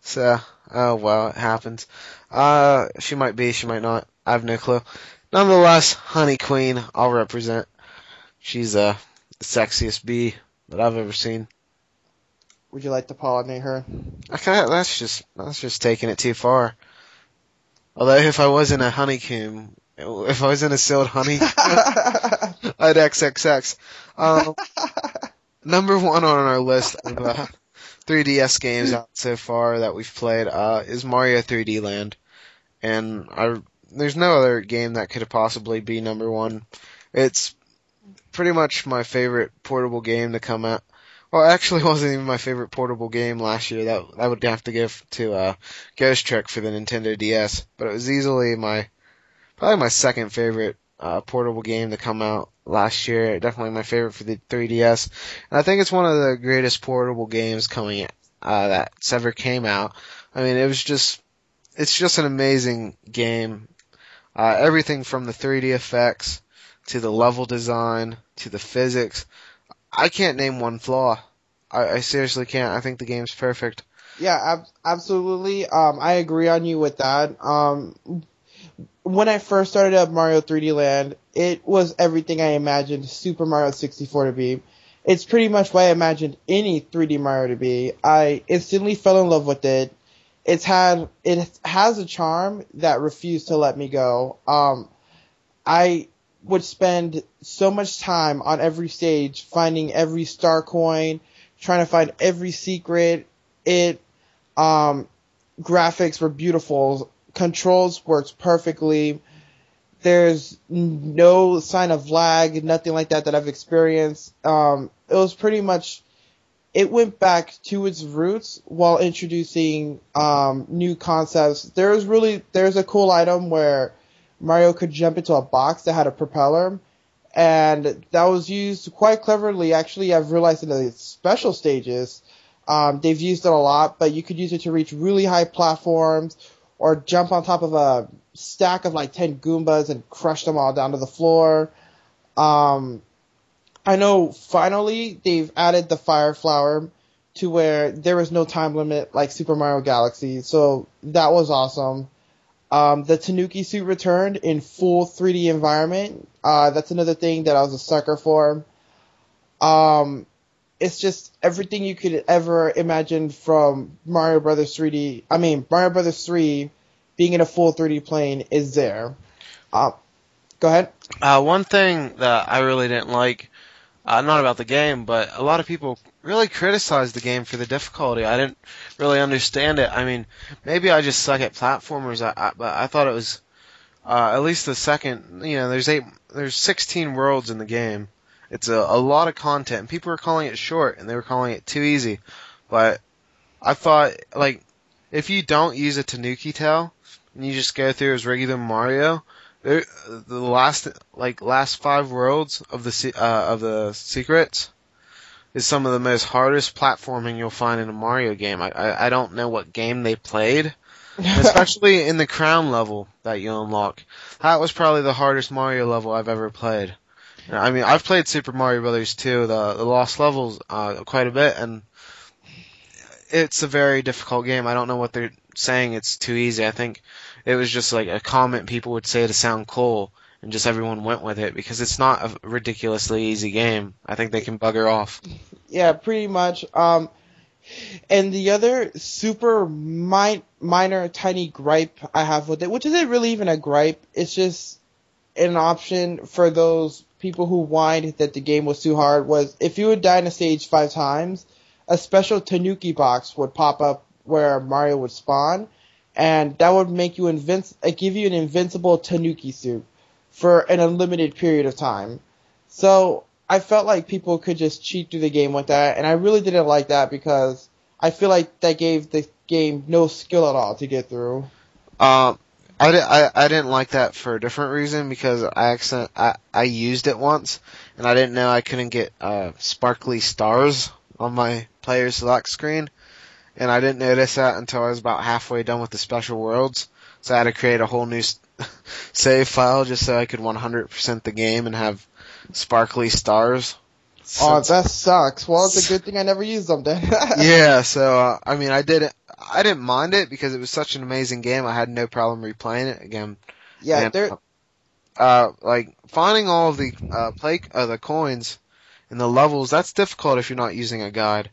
So, oh well, it happens. She might be, she might not. I have no clue. Nonetheless, Honey Queen, I'll represent. She's the sexiest bee that I've ever seen. Would you like to pollinate her? That's just taking it too far. Although if I was in a honeycomb, if I was in a sealed honey, I'd XXX. Number one on our list of 3DS games out so far that we've played is Mario 3D Land, and there's no other game that could possibly be number one. It's pretty much my favorite portable game to come out. Well, actually, it wasn't even my favorite portable game last year. That I would have to give to Ghost Trick for the Nintendo DS, but it was easily probably my second favorite portable game to come out last year. Definitely my favorite for the 3DS, and I think it's one of the greatest portable games coming that's ever came out. I mean, it's just an amazing game. Everything from the 3D effects to the level design to the physics. I can't name one flaw. I seriously can't. I think the game's perfect. Yeah, absolutely. I agree on you with that. When I first started up Mario 3D Land, it was everything I imagined Super Mario 64 to be. It's pretty much what I imagined any 3D Mario to be. I instantly fell in love with it. It has a charm that refused to let me go. I would spend so much time on every stage finding every star coin, trying to find every secret. Graphics were beautiful. Controls worked perfectly. There's no sign of lag, nothing like that I've experienced. It was pretty much, it went back to its roots while introducing new concepts. There's a cool item where Mario could jump into a box that had a propeller, and that was used quite cleverly. Actually, I've realized in the special stages, they've used it a lot, but you could use it to reach really high platforms or jump on top of stack of like 10 Goombas and crushed them all down to the floor. I know finally they've added the Fire Flower to where there was no time limit like Super Mario Galaxy, so that was awesome. The Tanuki suit returned in full 3D environment. That's another thing that I was a sucker for. It's just everything you could ever imagine from Mario Brothers 3D. I mean, Mario Brothers 3 being in a full 3D plane is there. Go ahead. One thing that I really didn't like, not about the game, but a lot of people really criticized the game for the difficulty. I didn't really understand it. I mean, maybe I just suck at platformers, but I thought it was, at least the second, there's 16 worlds in the game. It's a lot of content, and people were calling it short, and they were calling it too easy. But I thought, like, if you don't use a Tanuki tail, and you just go through as regular Mario, the last 5 worlds of the secrets is some of the most hardest platforming you'll find in a Mario game. I don't know what game they played, especially in the crown level that you unlock. That was probably the hardest Mario level I've ever played. I mean, I've played Super Mario Brothers 2, the lost levels, quite a bit, and it's a very difficult game. I don't know what they're saying it's too easy. I think it was just like a comment people would say to sound cool, and just everyone went with it, because it's not a ridiculously easy game. I think they can bugger off. Yeah, pretty much. And the other super minor, tiny gripe I have with it, which isn't really even a gripe, it's just an option for those people who whined that the game was too hard, was if you would die in a stage 5 times, a special Tanuki box would pop up where Mario would spawn, and that would make you give you an invincible Tanuki suit for an unlimited period of time. So I felt like people could just cheat through the game with that, and I really didn't like that because I feel like that gave the game no skill at all to get through. I didn't like that for a different reason, because I used it once, and I didn't know I couldn't get sparkly stars on my player select screen, and I didn't notice that until I was about halfway done with the special worlds, so I had to create a whole new save file just so I could 100% the game and have sparkly stars. Oh, that sucks. Well, it's a good thing I never used them then. Yeah, so, I mean, I didn't mind it because it was such an amazing game. I had no problem replaying it again. Yeah, and, like, finding all of the coins and the levels, that's difficult if you're not using a guide,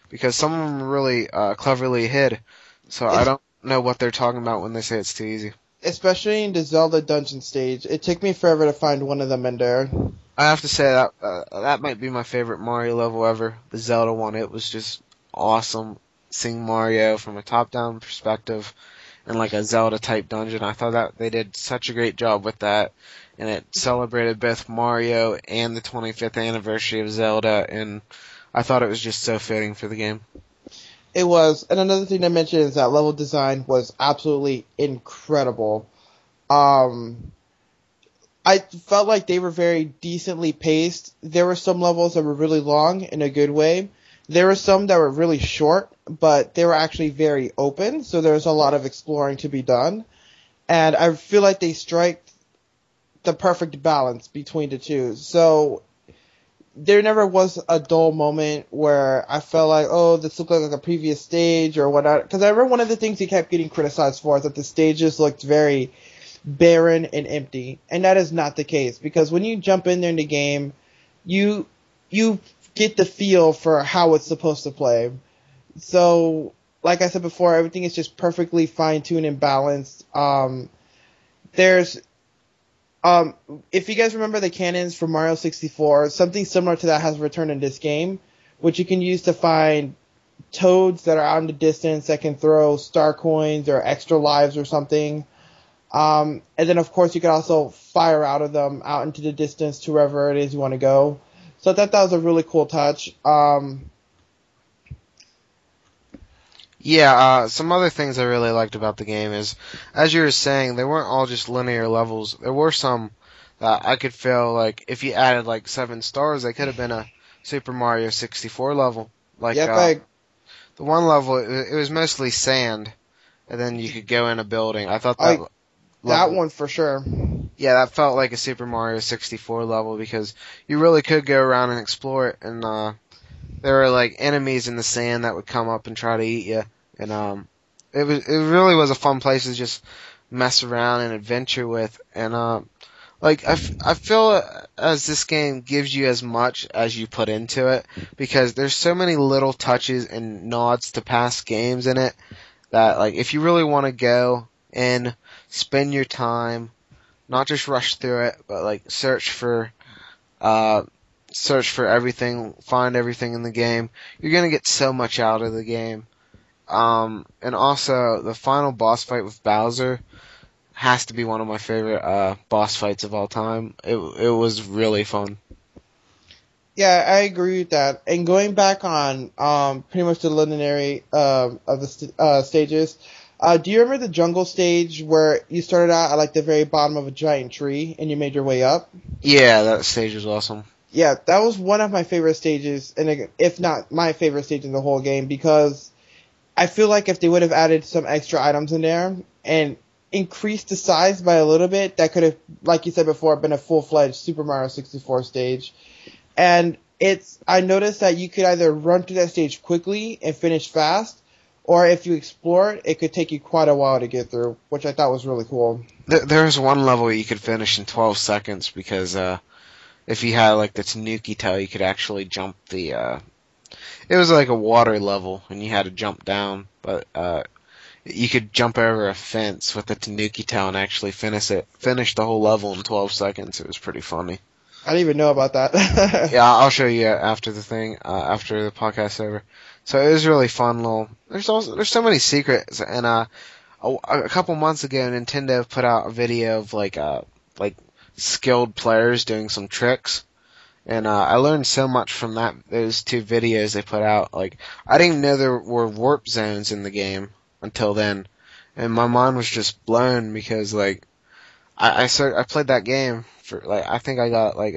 because some of them are really, cleverly hid. So I don't know what they're talking about when they say it's too easy. Especially in the Zelda dungeon stage. It took me forever to find one of them in there. I have to say that might be my favorite Mario level ever, the Zelda one. It was just awesome seeing Mario from a top-down perspective in like a Zelda-type dungeon. I thought that they did such a great job with that, and it celebrated both Mario and the 25th anniversary of Zelda, and I thought it was just so fitting for the game. It was, and another thing to mention is that level design was absolutely incredible. I felt like they were very decently paced. There were some levels that were really long in a good way. There were some that were really short, but they were actually very open, so there was a lot of exploring to be done. And I feel like they strike the perfect balance between the two. So there never was a dull moment where I felt like, oh, this looked like a previous stage or whatnot. Because I remember one of the things he kept getting criticized for is that the stages looked very barren and empty, and that is not the case, because when you jump in there in the game, you get the feel for how it's supposed to play. So, like I said before, everything is just perfectly fine-tuned and balanced. If you guys remember the cannons from Mario 64, something similar to that has returned in this game, which you can use to find toads that are out in the distance that can throw star coins or extra lives or something. And then, of course, you can also fire out of them out into the distance to wherever it is you want to go. So I thought that was a really cool touch. Some other things I really liked about the game is, as you were saying, they weren't all just linear levels. There were some that I could feel like if you added like 7 stars, they could have been a Super Mario 64 level. The one level, it was mostly sand, and then you could go in a building. I thought that level. That one for sure. Yeah, that felt like a Super Mario 64 level because you really could go around and explore it, and there were like enemies in the sand that would come up and try to eat you, and it really was a fun place to just mess around and adventure with, and like I feel as this game gives you as much as you put into it because there's so many little touches and nods to past games in it that like if you really want to go and spend your time, not just rush through it, but like search for everything, find everything in the game, you're gonna get so much out of the game. And also the final boss fight with Bowser has to be one of my favorite boss fights of all time. It was really fun. Yeah, I agree with that. And going back on pretty much the linearity of the stages, do you remember the jungle stage where you started out at like the very bottom of a giant tree and you made your way up? Yeah, that stage was awesome. Yeah, that was one of my favorite stages, and if not my favorite stage in the whole game, because I feel like if they would have added some extra items in there and increased the size by a little bit, that could have, like you said before, been a full-fledged Super Mario 64 stage. And I noticed that you could either run through that stage quickly and finish fast, or if you explore it, it could take you quite a while to get through, which I thought was really cool. There's one level you could finish in 12 seconds because if you had like the Tanuki tail, you could actually jump the. It was like a water level, and you had to jump down, but you could jump over a fence with the Tanuki tail and actually finish the whole level in 12 seconds. It was pretty funny. I didn't even know about that. Yeah, I'll show you after the thing, after the podcast's over. So it was really fun. There's so many secrets, and a couple months ago, Nintendo put out a video of like skilled players doing some tricks, and I learned so much from those two videos they put out. Like I didn't even know there were warp zones in the game until then, and my mind was just blown because like I played that game for like I think I got like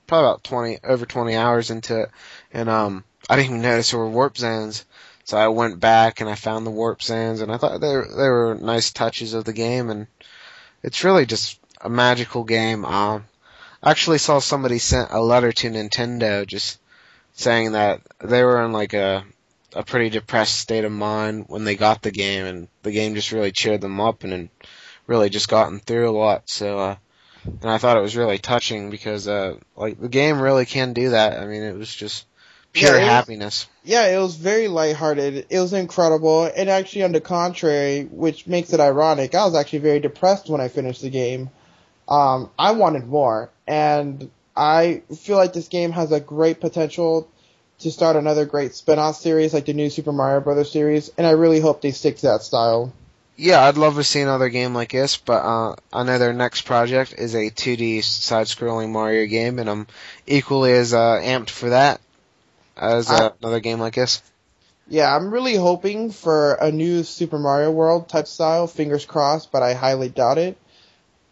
probably about over 20 hours into it, and I didn't even notice there were warp zones. So I went back and I found the warp zones, and I thought they were nice touches of the game, and it's really just a magical game. I actually saw somebody sent a letter to Nintendo just saying that they were in like a pretty depressed state of mind when they got the game, and the game just really cheered them up and really just gotten through a lot. So, and I thought it was really touching because like the game really can do that. I mean, it was just pure happiness. Yeah, it was very lighthearted. It was incredible. And actually, on the contrary, which makes it ironic, I was actually very depressed when I finished the game. I wanted more, and I feel like this game has a great potential to start another great spin-off series like the new Super Mario Bros. Series, and I really hope they stick to that style. Yeah, I'd love to see another game like this, but I know their next project is a 2D side-scrolling Mario game, and I'm equally as amped for that as another game like this. Yeah, I'm really hoping for a new Super Mario World type style, fingers crossed, but I highly doubt it.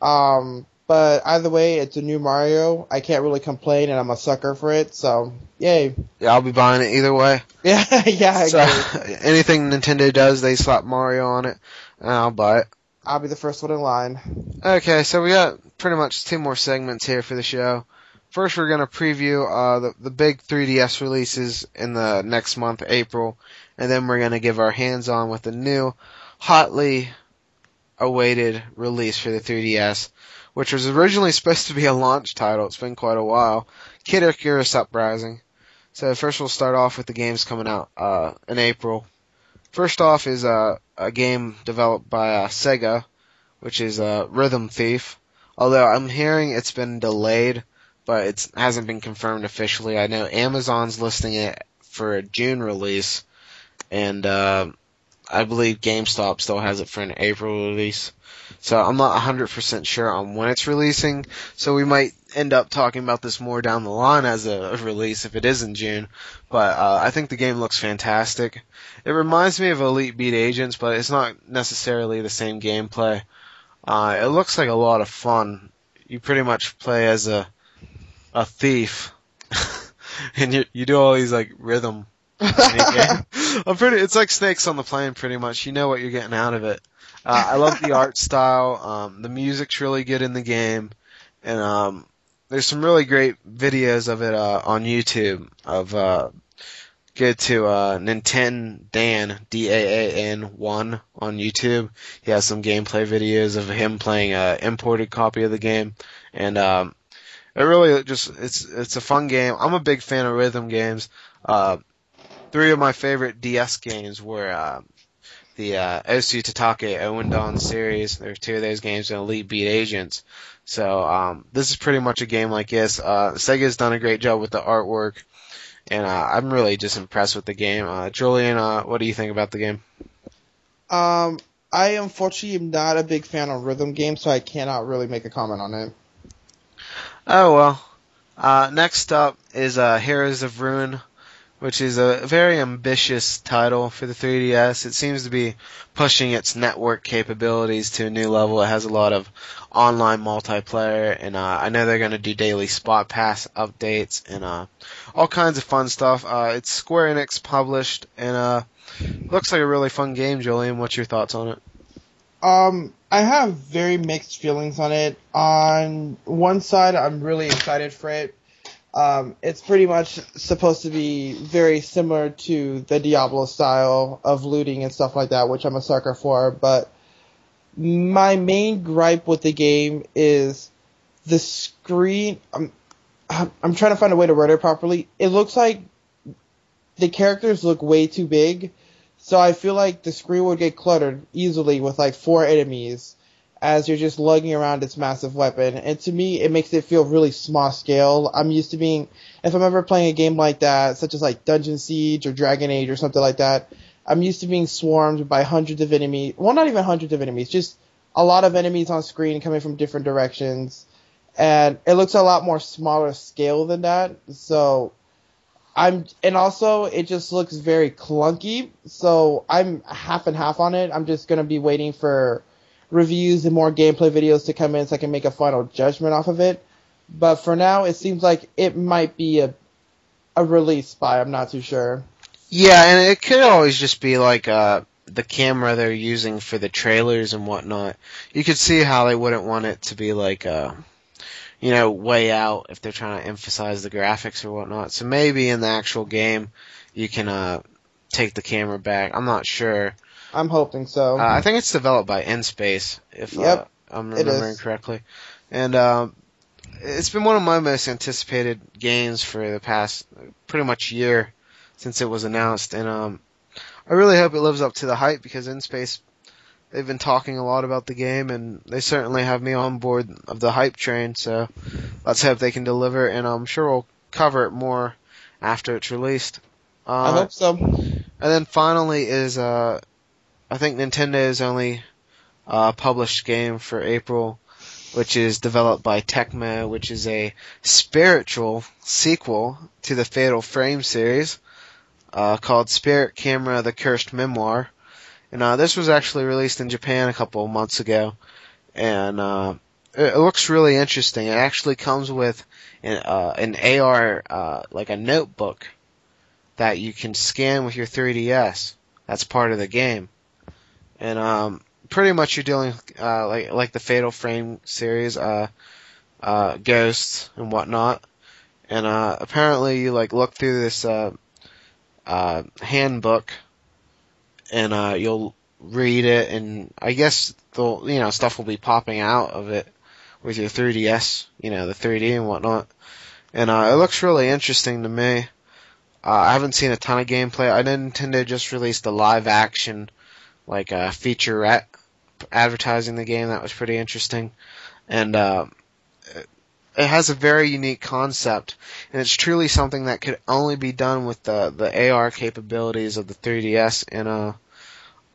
But either way, it's a new Mario. I can't really complain, and I'm a sucker for it, so yay. Yeah, I'll be buying it either way. Yeah, I agree. Anything Nintendo does, they slap Mario on it, and I'll buy it. I'll be the first one in line. Okay, so we got pretty much 2 more segments here for the show. First, we're going to preview the big 3DS releases in the next month, April, and then we're going to give our hands-on with the new, hotly awaited release for the 3DS, which was originally supposed to be a launch title. It's been quite a while. Kid Icarus Uprising. So first we'll start off with the games coming out in April. First off is a game developed by Sega, which is Rhythm Thief. Although I'm hearing it's been delayed, but it hasn't been confirmed officially. I know Amazon's listing it for a June release, and I believe GameStop still has it for an April release. So I'm not 100% sure on when it's releasing, so we might end up talking about this more down the line as a release if it is in June. But I think the game looks fantastic. It reminds me of Elite Beat Agents, but it's not necessarily the same gameplay. It looks like a lot of fun. You pretty much play as a thief, and you do all these like rhythm in your game. It's like Snakes on the Plane, pretty much. You know what you're getting out of it. I love the art style. The music's really good in the game, and there's some really great videos of it on YouTube. Go to Nintendo Dan DAAN1 on YouTube. He has some gameplay videos of him playing an imported copy of the game, and it really it's a fun game. I'm a big fan of rhythm games. Three of my favorite DS games were the Osu Tatake Owendon series. There are two of those games, and Elite Beat Agents. So this is pretty much a game like this. Sega's done a great job with the artwork, and I'm really just impressed with the game. Julian, what do you think about the game? I unfortunately am not a big fan of rhythm games, so I cannot really make a comment on it. Oh well. Next up is Heroes of Ruin, which is a very ambitious title for the 3DS. It seems to be pushing its network capabilities to a new level. It has a lot of online multiplayer, and I know they're going to do daily Spot Pass updates and all kinds of fun stuff. It's Square Enix published, and looks like a really fun game. Julian, what's your thoughts on it? I have very mixed feelings on it. On one side, I'm really excited for it. It's pretty much supposed to be very similar to the Diablo style of looting and stuff like that, which I'm a sucker for, but my main gripe with the game is the screen. I'm trying to find a way to word it properly. It looks like the characters look way too big, so I feel like the screen would get cluttered easily with like 4 enemies as you're just lugging around its massive weapon. And to me, it makes it feel really small scale. I'm used to being, if I'm ever playing a game like that, such as like Dungeon Siege or Dragon Age or something like that, I'm used to being swarmed by hundreds of enemies. Well, not even hundreds of enemies, just a lot of enemies on screen coming from different directions. And it looks a lot more smaller scale than that. So and also it just looks very clunky. So I'm half and half on it. I'm just going to be waiting for reviews and more gameplay videos to come in so I can make a final judgment off of it. But for now, it seems like it might be a release spy. I'm not too sure. Yeah, and it could always just be like the camera they're using for the trailers and whatnot. You could see how they wouldn't want it to be like way out if they're trying to emphasize the graphics or whatnot. So maybe in the actual game you can take the camera back. I'm not sure. I'm hoping so. I think it's developed by InSpace, if I'm remembering correctly. And it's been one of my most anticipated games for the past pretty much year since it was announced. And I really hope it lives up to the hype because InSpace, they've been talking a lot about the game, and they certainly have me on board of the hype train. So let's hope they can deliver, and I'm sure we'll cover it more after it's released. I hope so. And then finally is I think Nintendo's only published game for April, which is developed by Tecmo, which is a spiritual sequel to the Fatal Frame series called Spirit Camera: The Cursed Memoir. And this was actually released in Japan a couple of months ago, and it looks really interesting. It actually comes with an AR, like a notebook that you can scan with your 3DS. That's part of the game. And pretty much you're dealing like the Fatal Frame series, ghosts and whatnot. And apparently you like look through this handbook, and you'll read it, and I guess stuff will be popping out of it with your 3DS, the 3D and whatnot. And it looks really interesting to me. I haven't seen a ton of gameplay. I know Nintendo just released a live action featurette advertising the game. That was pretty interesting. And it has a very unique concept, and it's truly something that could only be done with the AR capabilities of the 3DS. And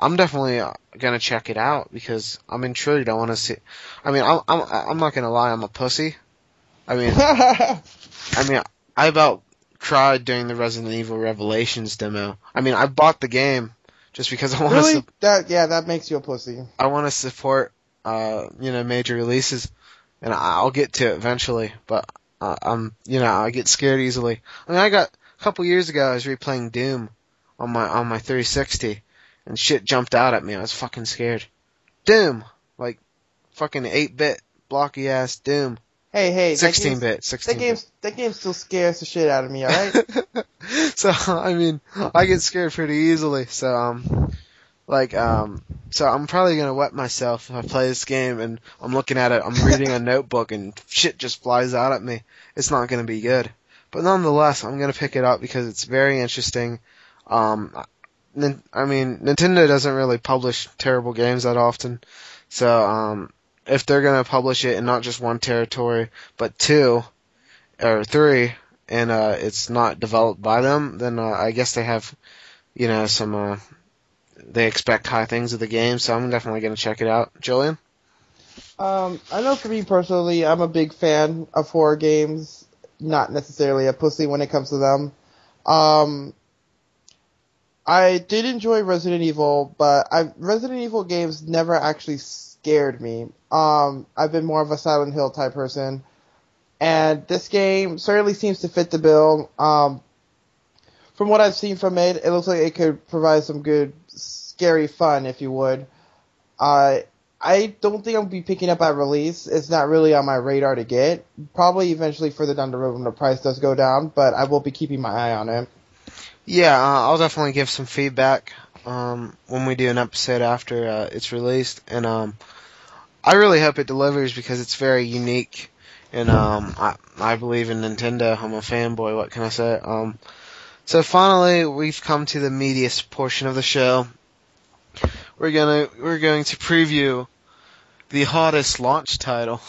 I'm definitely gonna check it out because I'm intrigued. I want to see. I mean, I'm not gonna lie. I'm a pussy. I mean, I about cried during the Resident Evil Revelations demo. I mean, I bought the game just because I want to. Really? That makes you a pussy. I want to support, major releases, and I'll get to it eventually. But I get scared easily. I mean, a couple years ago, I was replaying Doom on my 360, and shit jumped out at me. I was fucking scared. Doom, like fucking 8-bit blocky ass Doom. Hey, 16-bit. that game still scares the shit out of me. All right. So I mean, I get scared pretty easily. So so I'm probably gonna wet myself if I play this game and I'm looking at it, I'm reading a notebook and shit just flies out at me. It's not gonna be good. But nonetheless, I'm gonna pick it up because it's very interesting. Nintendo doesn't really publish terrible games that often. So, if they're gonna publish it in not just one territory, but 2 or 3, and it's not developed by them, then I guess they have, some they expect high things of the game. So I'm definitely gonna check it out. Julian? I know for me personally, I'm a big fan of horror games. Not necessarily a pussy when it comes to them. I did enjoy Resident Evil, but Resident Evil games never actually scared me. I've been more of a Silent Hill type person, and this game certainly seems to fit the bill. From what I've seen from it, it looks like it could provide some good scary fun, if you would. I don't think I'll be picking up at release. It's not really on my radar to get. Probably eventually further down the road when the price does go down, but I will be keeping my eye on it. Yeah, I'll definitely give some feedback when we do an episode after it's released, and I really hope it delivers because it's very unique, and I believe in Nintendo. I'm a fanboy. What can I say? So finally, we've come to the meatiest portion of the show. We're going to preview the hottest launch title.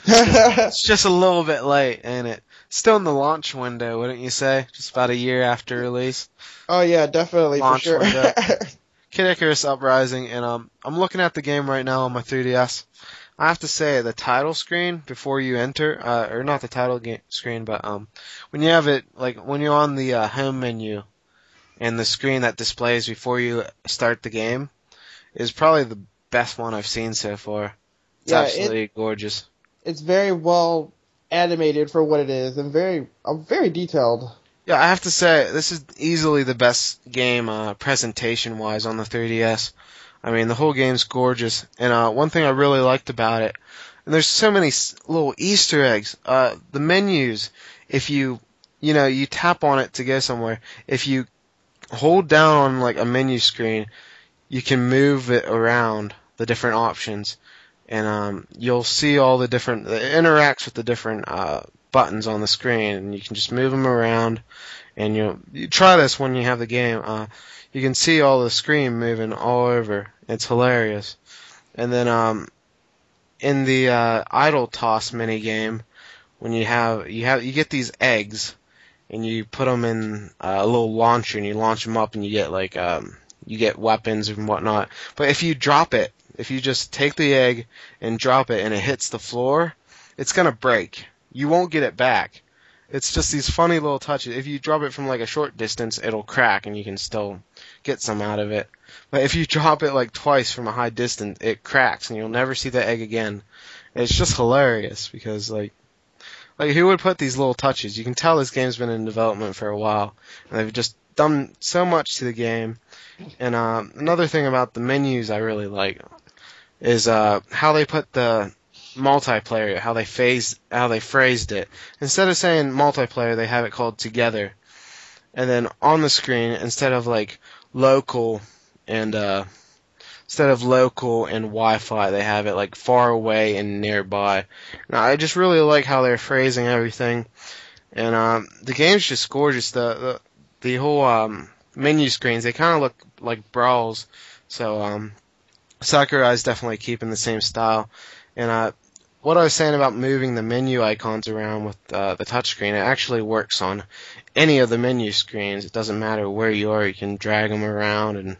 It's just a little bit late, ain't it? Still in the launch window, wouldn't you say? Just about a year after release. Oh yeah, definitely, Launch for sure. window. Kid Icarus Uprising, and I'm looking at the game right now on my 3DS. I have to say, the title screen before you enter, or not the title screen, but when you have it, like when you're on the home menu, and the screen that displays before you start the game, is probably the best one I've seen so far. It's absolutely gorgeous. It's very well animated for what it is, and very detailed. Yeah, I have to say, this is easily the best game presentation-wise on the 3DS. I mean, the whole game's gorgeous, and one thing I really liked about it, and there's so many little Easter eggs. The menus, if you tap on it to go somewhere, if you hold down on like a menu screen, you can move it around the different options, and you'll see all it interacts with the different buttons on the screen, and you can just move them around, and you try this when you have the game. You can see all the screen moving all over. It's hilarious. And then in the idle toss mini game, when you get these eggs, and you put them in a little launcher, and you launch them up, and you get weapons and whatnot. But if you drop it, if you just take the egg and drop it, and it hits the floor, it's gonna break. You won't get it back. It's just these funny little touches. If you drop it from like a short distance, it'll crack, and you can still get some out of it. But if you drop it like twice from a high distance, it cracks, and you'll never see the egg again. It's just hilarious because like who would put these little touches? You can tell this game's been in development for a while, and they've just done so much to the game. And another thing about the menus I really like is how they put the multiplayer, how they phrased it. Instead of saying multiplayer, they have it called together. And then on the screen, instead of local and Wi-Fi, they have it like far away and nearby. Now, I just really like how they're phrasing everything, and the game's just gorgeous. The whole menu screens, they kind of look like brawls. So Sakurai's definitely keeping the same style. And what I was saying about moving the menu icons around with the touchscreen, it actually works on any of the menu screens. It doesn't matter where you are, you can drag them around, and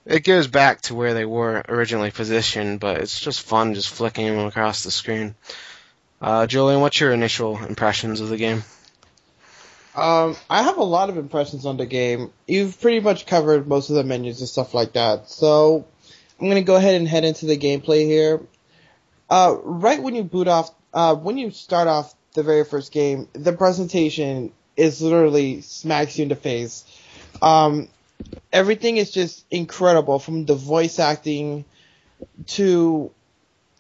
it goes back to where they were originally positioned, but it's just fun just flicking them across the screen. Julian, what's your initial impressions of the game? I have a lot of impressions on the game. You've pretty much covered most of the menus and stuff like that, so I'm going to go ahead and head into the gameplay here. Right when you boot off, when you start off the very first game, the presentation is literally smacks you in the face. Um, Everything is just incredible, from the voice acting to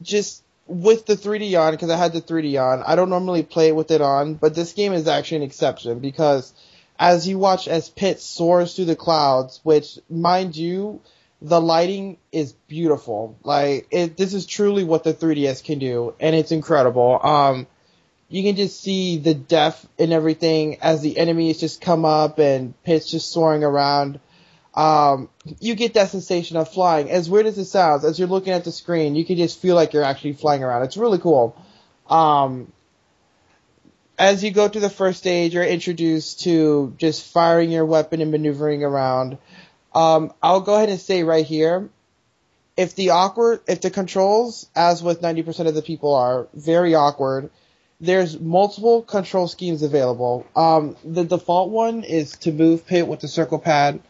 just with the 3D on, because I had the 3D on. I don't normally play it with it on, but this game is actually an exception because as you watch as Pitt soars through the clouds, which, mind you, the lighting is beautiful. Like, this is truly what the 3DS can do, and it's incredible. You can just see the depth and everything as the enemies just come up and Pitt's just soaring around. You get that sensation of flying. As weird as it sounds, as you're looking at the screen, you can just feel like you're actually flying around. It's really cool. As you go through the first stage, you're introduced to just firing your weapon and maneuvering around. I'll go ahead and say right here, if the controls, as with 90% of the people, are very awkward, there's multiple control schemes available. The default one is to move Pitt with the circle pad,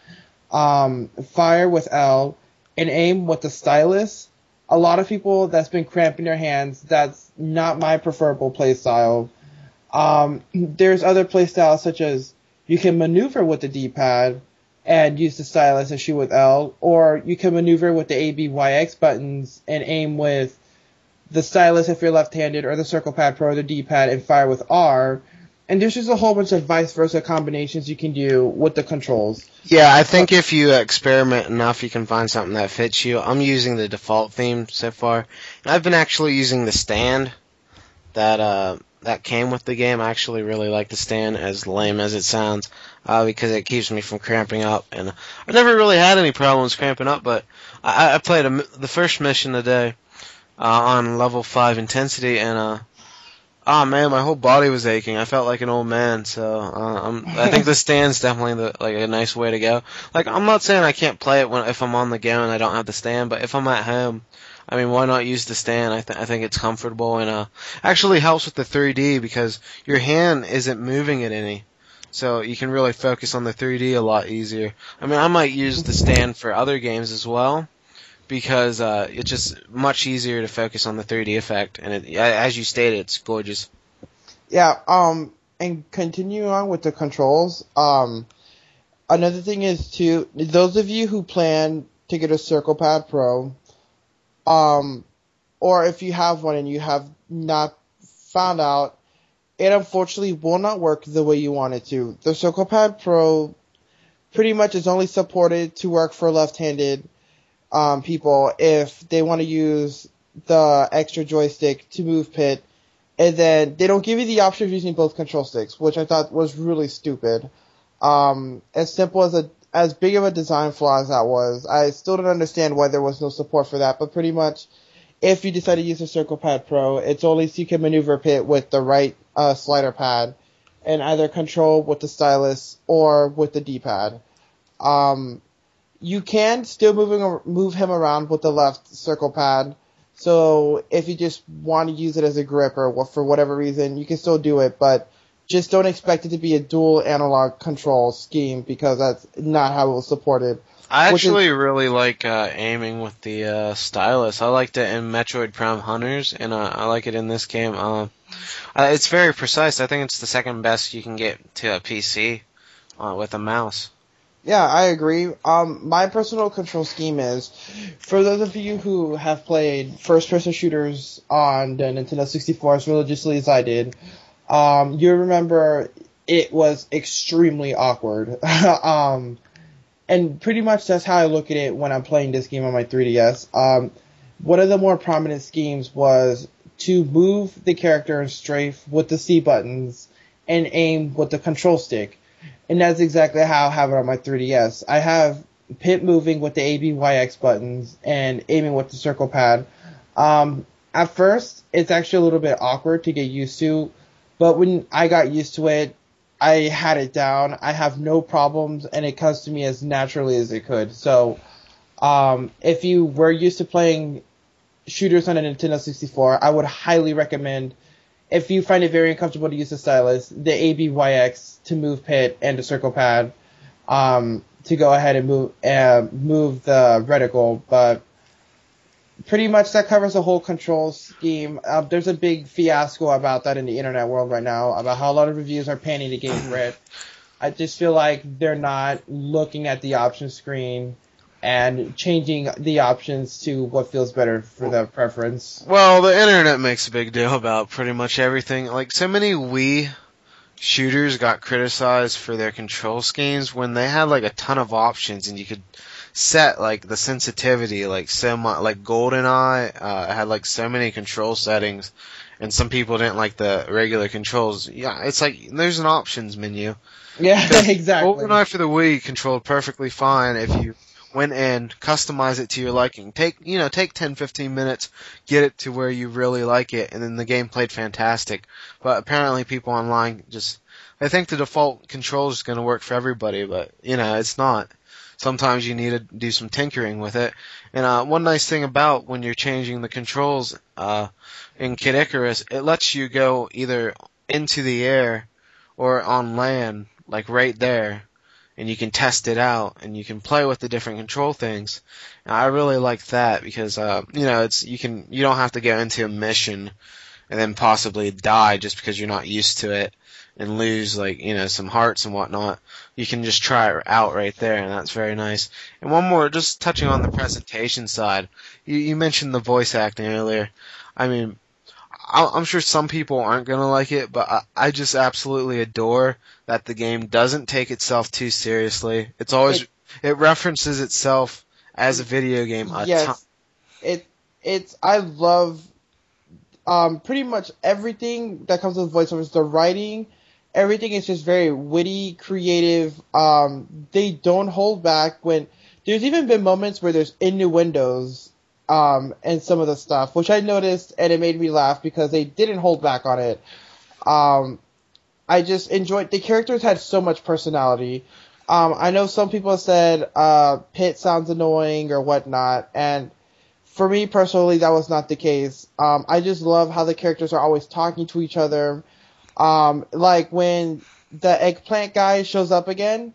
fire with L, and aim with the stylus. A lot of people, that's been cramping their hands. That's not my preferable playstyle. There's other playstyles such as you can maneuver with the D-pad and use the stylus and shoot with L, or you can maneuver with the A, B, Y, X buttons and aim with the stylus if you're left-handed, or the circle pad pro, or the D-pad, and fire with R. And there's just a whole bunch of vice versa combinations you can do with the controls. Yeah, I think if you experiment enough, you can find something that fits you. I'm using the default theme so far. And I've been actually using the stand that came with the game. I actually really like the stand, as lame as it sounds, because it keeps me from cramping up. And I've never really had any problems cramping up, but I played the first mission today on level 5 intensity, and oh man, my whole body was aching. I felt like an old man, so I think the stand's definitely a nice way to go. Like, I'm not saying I can't play it if I'm on the go and I don't have the stand, but if I'm at home, I mean, why not use the stand? I think it's comfortable, and actually helps with the 3D because your hand isn't moving it any, so you can really focus on the 3D a lot easier. I mean, I might use the stand for other games as well, because it's just much easier to focus on the 3D effect, and as you stated, it's gorgeous. Yeah, and continuing on with the controls, another thing is to, those of you who plan to get a Circle Pad Pro, or if you have one and you have not found out, it unfortunately will not work the way you want it to. The Circle Pad Pro pretty much is only supported to work for left-handed people if they want to use the extra joystick to move Pit, and then they don't give you the option of using both control sticks, which I thought was really stupid. As simple as big of a design flaw as that was, I still don't understand why there was no support for that, but pretty much if you decide to use the Circle Pad Pro, it's only so you can maneuver Pit with the right slider pad and either control with the stylus or with the D-pad. You can still move him around with the left circle pad, so if you just want to use it as a grip or for whatever reason, you can still do it, but just don't expect it to be a dual analog control scheme, because that's not how it was supported. I actually really like aiming with the stylus. I liked it in Metroid Prime Hunters, and I like it in this game. It's very precise. I think it's the second best you can get to a PC with a mouse. Yeah, I agree. My personal control scheme is, for those of you who have played first-person shooters on the Nintendo 64 as religiously as I did, you remember it was extremely awkward. And pretty much that's how I look at it when I'm playing this game on my 3DS. One of the more prominent schemes was to move the character and strafe with the C buttons and aim with the control stick. And that's exactly how I have it on my 3DS. I have Pit moving with the A, B, Y, X buttons and aiming with the circle pad. At first, it's actually a little bit awkward to get used to, but when I got used to it, I had it down. I have no problems, and it comes to me as naturally as it could. So, if you were used to playing shooters on a Nintendo 64, I would highly recommend, if you find it very uncomfortable to use the stylus, the ABYX to move Pit and the circle pad, to go ahead and move the reticle. But pretty much that covers the whole control scheme. There's a big fiasco about that in the internet world right now, about how a lot of reviews are panning the game for it. I just feel like they're not looking at the option screen and changing the options to what feels better for the preference. Well, the internet makes a big deal about pretty much everything. Like, so many Wii shooters got criticized for their control schemes when they had like a ton of options and you could set like the sensitivity like so much. Like GoldenEye had like so many control settings, and some people didn't like the regular controls. Yeah, it's like there's an options menu. Yeah, exactly. GoldenEye for the Wii controlled perfectly fine if you went in, customize it to your liking. Take 10, 15 minutes, get it to where you really like it, and then the game played fantastic. But apparently people online they think the default control is going to work for everybody, but, it's not. Sometimes you need to do some tinkering with it. And one nice thing about when you're changing the controls in Kid Icarus, it lets you go either into the air or on land, like right there, and you can test it out and you can play with the different control things. And I really like that because you don't have to go into a mission and then possibly die just because you're not used to it and lose some hearts and whatnot. You can just try it out right there, and that's very nice. And one more, just touching on the presentation side, you mentioned the voice acting earlier. I mean, I'm sure some people aren't going to like it, but I just absolutely adore that the game doesn't take itself too seriously. It references itself as a video game a ton. Yes, I love pretty much everything that comes with voiceovers. The writing, everything is just very witty, creative. They don't hold back when there's even been moments where there's innuendos and some of the stuff, which I noticed, and it made me laugh because they didn't hold back on it. I just enjoyed, the characters had so much personality. I know some people have said Pit sounds annoying or whatnot, and for me personally, that was not the case. I just love how the characters are always talking to each other. Like when the eggplant guy shows up again,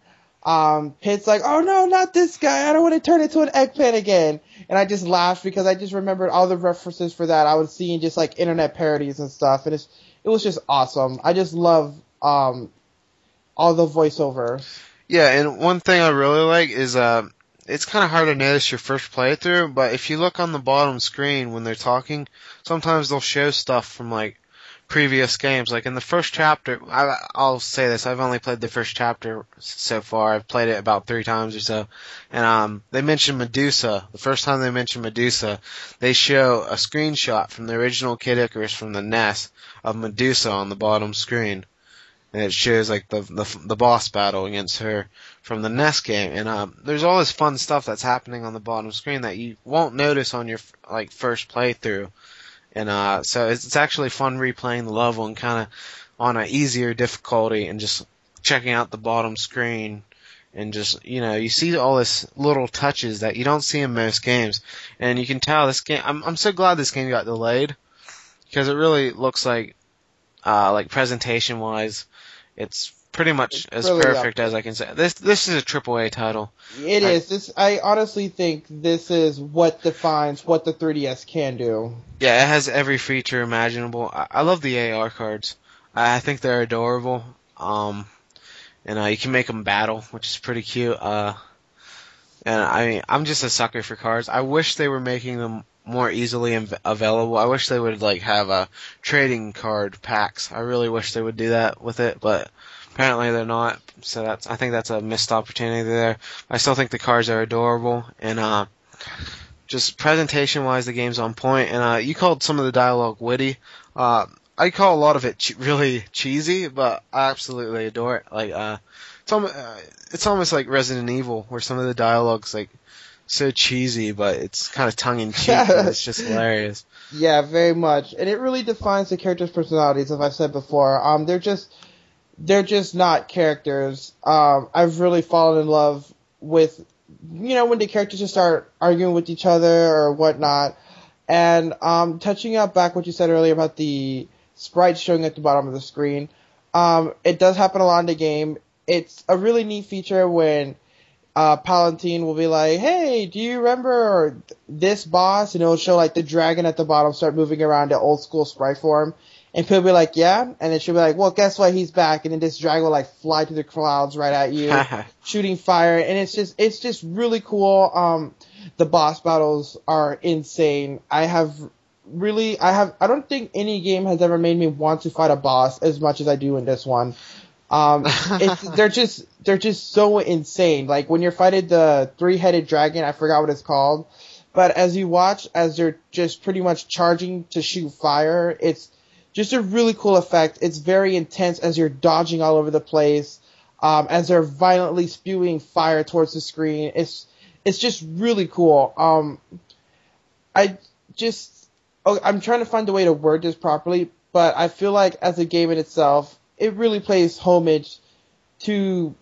Pit's like, "Oh no, not this guy! I don't want to turn into an eggplant again." And I just laughed because I just remembered all the references for that I was seeing, just like internet parodies and stuff, and it was just awesome. I just love all the voiceover. Yeah, and one thing I really like is it's kind of hard to notice your first playthrough, but if you look on the bottom screen when they're talking, sometimes they'll show stuff from like previous games. Like in the first chapter, I'll say this, I've only played the first chapter so far. I've played it about 3 times or so. And they mentioned Medusa. The first time they mentioned Medusa, they show a screenshot from the original Kid Icarus from the NES of Medusa on the bottom screen. And it shows like the boss battle against her from the NES game. And there's all this fun stuff that's happening on the bottom screen that you won't notice on your first playthrough. And so it's actually fun replaying the level and kind of on an easier difficulty and just checking out the bottom screen and just, you see all this little touches that you don't see in most games. And you can tell this game, I'm so glad this game got delayed because it really looks like presentation wise, it's pretty much as really perfect as I can say. This is a AAA title. It is. I honestly think this is what defines what the 3DS can do. Yeah, it has every feature imaginable. I love the AR cards. I think they're adorable. And you can make them battle, which is pretty cute. And I'm just a sucker for cards. I wish they were making them more easily available. I wish they would have trading card packs. I really wish they would do that with it, but apparently they're not. So I think that's a missed opportunity there. I still think the cards are adorable, and just presentation wise, the game's on point. And you called some of the dialogue witty. I call a lot of it really cheesy, but I absolutely adore it. It's almost like Resident Evil, where some of the dialogue's so cheesy, but it's kind of tongue in cheek. And it's just hilarious. Yeah, very much, and it really defines the characters' personalities. As I've said before, they're just not characters. I've really fallen in love with, when the characters just start arguing with each other or whatnot. And touching up back what you said earlier about the sprites showing at the bottom of the screen, it does happen a lot in the game. It's a really neat feature when Palantine will be like, "Hey, do you remember this boss?" And it'll show the dragon at the bottom start moving around in old school sprite form. And Pit will be like, yeah, and then she'll be like, well, guess what, he's back, and then this dragon will like fly through the clouds right at you, shooting fire, and it's just really cool. The boss battles are insane. I don't think any game has ever made me want to fight a boss as much as I do in this one. They're just so insane. Like when you're fighting the 3-headed dragon, I forgot what it's called, but as you watch, as they're just pretty much charging to shoot fire, it's just a really cool effect. It's very intense as you're dodging all over the place, as they're violently spewing fire towards the screen. It's just really cool. I'm trying to find a way to word this properly, but I feel like as a game in itself, it really plays homage to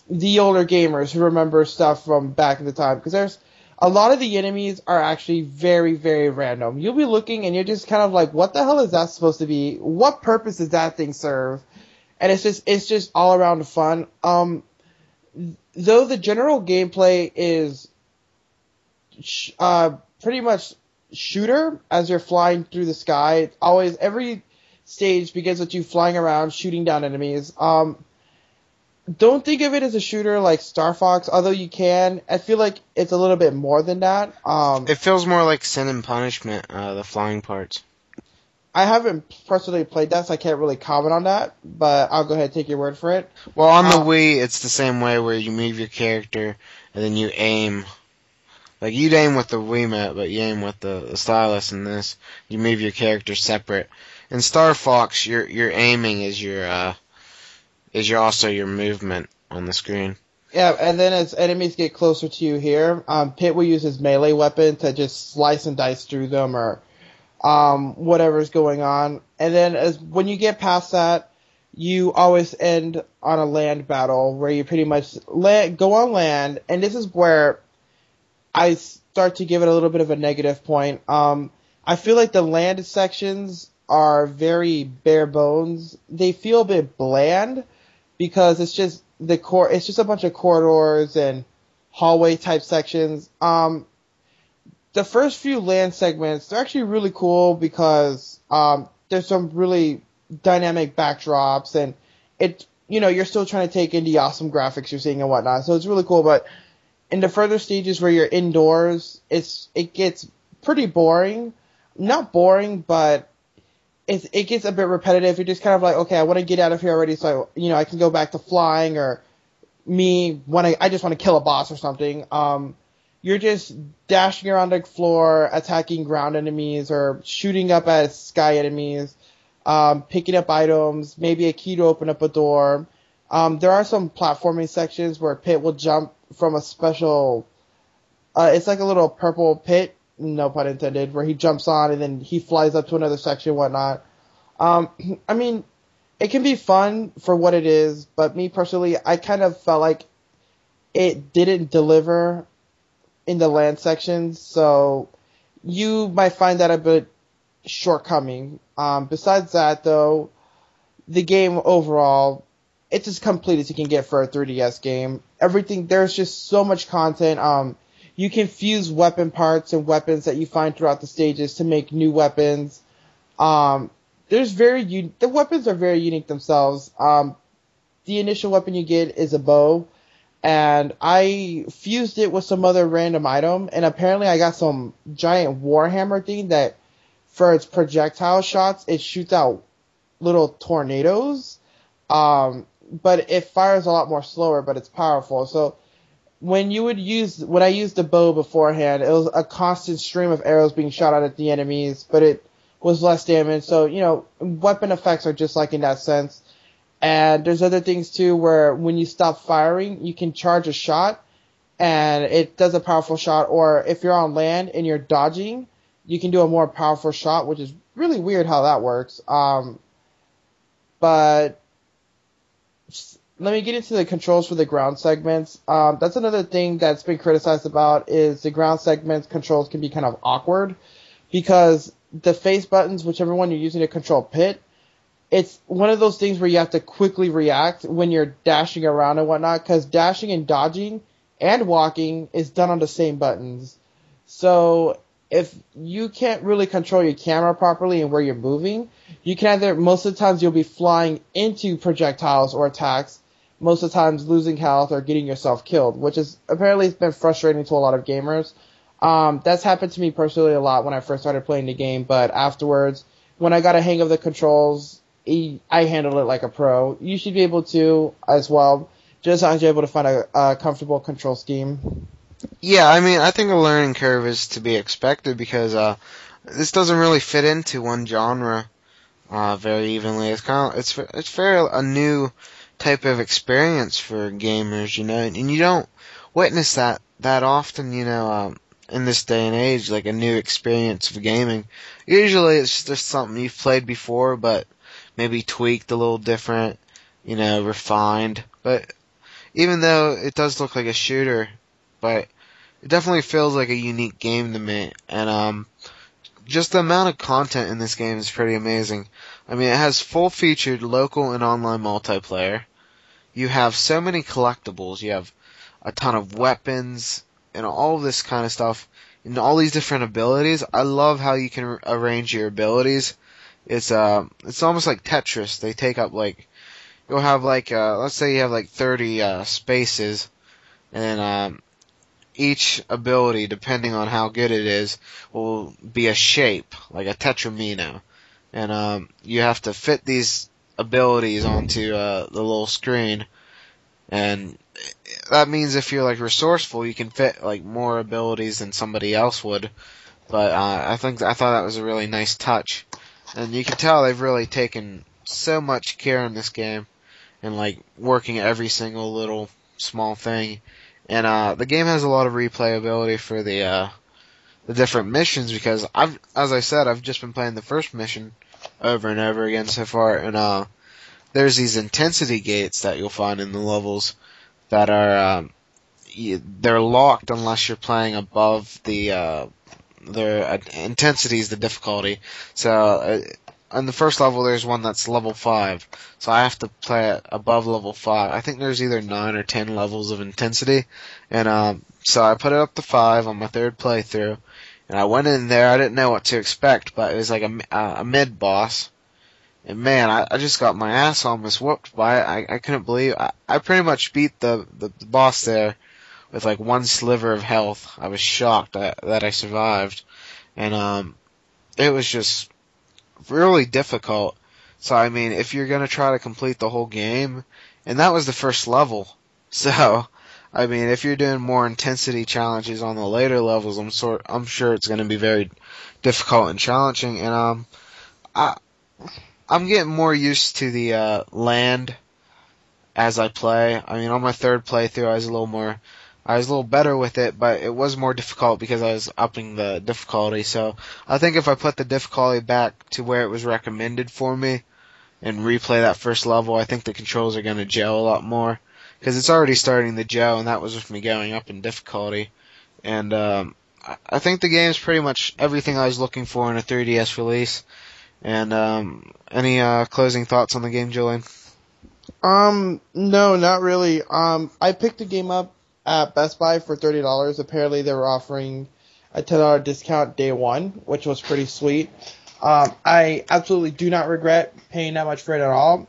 the older gamers who remember stuff from back in the time. Because there's a lot of the enemies are actually very, very random. You'll be looking and you're just kind of like, what the hell is that supposed to be? What purpose does that thing serve? And it's just all around fun. Though the general gameplay is pretty much shooter as you're flying through the sky. It's always, every stage begins with you flying around, shooting down enemies. Don't think of it as a shooter like Star Fox, although you can. I feel like it's a little bit more than that. It feels more like Sin and Punishment, the flying parts. I haven't personally played that, so I can't really comment on that, but I'll go ahead and take your word for it. Well, on the Wii, it's the same way where you move your character, and then you aim. Like, you'd aim with the Wiimote, but you aim with the stylus in this. You move your character separate. In Star Fox, your aiming is also your movement on the screen. Yeah, and then as enemies get closer to you here, Pit will use his melee weapon to just slice and dice through them, or whatever's going on. And then when you get past that, you always end on a land battle where you pretty much go on land, and this is where I start to give it a little bit of a negative point. I feel like the land sections are very bare bones. They feel a bit bland because it's just it's just a bunch of corridors and hallway type sections. The first few land segments, they're actually really cool because there's some really dynamic backdrops, and you're still trying to take in the awesome graphics you're seeing and whatnot. So it's really cool, but in the further stages where you're indoors, it gets pretty boring. Not boring, but it gets a bit repetitive. You're just kind of like, okay, I want to get out of here already, so I can go back to flying, or I just want to kill a boss or something. You're just dashing around the floor, attacking ground enemies, or shooting up at sky enemies, picking up items, maybe a key to open up a door. There are some platforming sections where Pit will jump from a special, it's like a little purple pit, no pun intended, where he jumps on and then he flies up to another section and whatnot. I mean, it can be fun for what it is, but me personally, I kind of felt like it didn't deliver in the land sections, so you might find that a bit shortcoming. Besides that, though, the game overall, it's as complete as you can get for a 3DS game. There's just so much content. You can fuse weapon parts and weapons that you find throughout the stages to make new weapons. The weapons are very unique themselves. The initial weapon you get is a bow, and I fused it with some other random item, and apparently I got some giant warhammer thing that, for its projectile shots, it shoots out little tornadoes. But it fires a lot more slower, but it's powerful. So when I used the bow beforehand, it was a constant stream of arrows being shot out at the enemies, but it was less damage. So, weapon effects are just like in that sense. And there's other things too where when you stop firing, you can charge a shot and it does a powerful shot. Or if you're on land and you're dodging, you can do a more powerful shot, which is really weird how that works. But let me get into the controls for the ground segments. That's another thing that's been criticized about, is the ground segments controls can be kind of awkward because the face buttons, whichever one you're using to control Pit, it's one of those things where you have to quickly react when you're dashing around and whatnot, because dashing and dodging and walking is done on the same buttons. So if you can't really control your camera properly and where you're moving, you can either, most of the times you'll be flying into projectiles or attacks, most of the times losing health or getting yourself killed, which is apparently it's been frustrating to a lot of gamers. That's happened to me personally a lot when I first started playing the game, but afterwards, when I got a hang of the controls, I handled it like a pro. You should be able to as well, just as long as you're able to find a comfortable control scheme. Yeah, I mean, I think a learning curve is to be expected because this doesn't really fit into one genre very evenly. It's kind of it's fair a new type of experience for gamers, and you don't witness that often, in this day and age, like a new experience of gaming. Usually, it's just something you've played before, but maybe tweaked a little different, refined. But even though it does look like a shooter, but it definitely feels like a unique game to me, and just the amount of content in this game is pretty amazing. I mean, it has full-featured local and online multiplayer. You have so many collectibles. You have a ton of weapons and all this kind of stuff and all these different abilities. I love how you can arrange your abilities. It's almost like Tetris. They take up you'll have let's say you have 30 spaces, and each ability, depending on how good it is, will be a shape, like a tetramino. And you have to fit these abilities onto the little screen. And that means if you're resourceful, you can fit more abilities than somebody else would. But I thought that was a really nice touch. And you can tell they've really taken so much care in this game and working every single little small thing. And the game has a lot of replayability for the different missions because as I said, I've just been playing the first mission over and over again so far, and there's these intensity gates that you'll find in the levels that are they're locked unless you're playing above their intensity is the difficulty. So on the first level, there's one that's level 5. So I have to play it above level 5. I think there's either 9 or 10 levels of intensity. And so I put it up to 5 on my third playthrough. And I went in there. I didn't know what to expect, but it was like a mid-boss. And man, I just got my ass almost whooped by it. I couldn't believe I pretty much beat the boss there with one sliver of health. I was shocked that I survived. And it was just really difficult. So I mean, if you're gonna try to complete the whole game, and that was the first level, so I mean, if you're doing more intensity challenges on the later levels, I'm sure it's gonna be very difficult and challenging. And I'm getting more used to the land as I play. I mean, on my third playthrough, I was a little better with it, but it was more difficult because I was upping the difficulty. So I think if I put the difficulty back to where it was recommended for me and replay that first level, I think the controls are going to gel a lot more because it's already starting to gel, and that was with me going up in difficulty. And I think the game's pretty much everything I was looking for in a 3DS release. And any closing thoughts on the game, Julian? No, not really. I picked the game up at Best Buy for $30. Apparently they were offering a $10 discount day one, which was pretty sweet. I absolutely do not regret paying that much for it at all.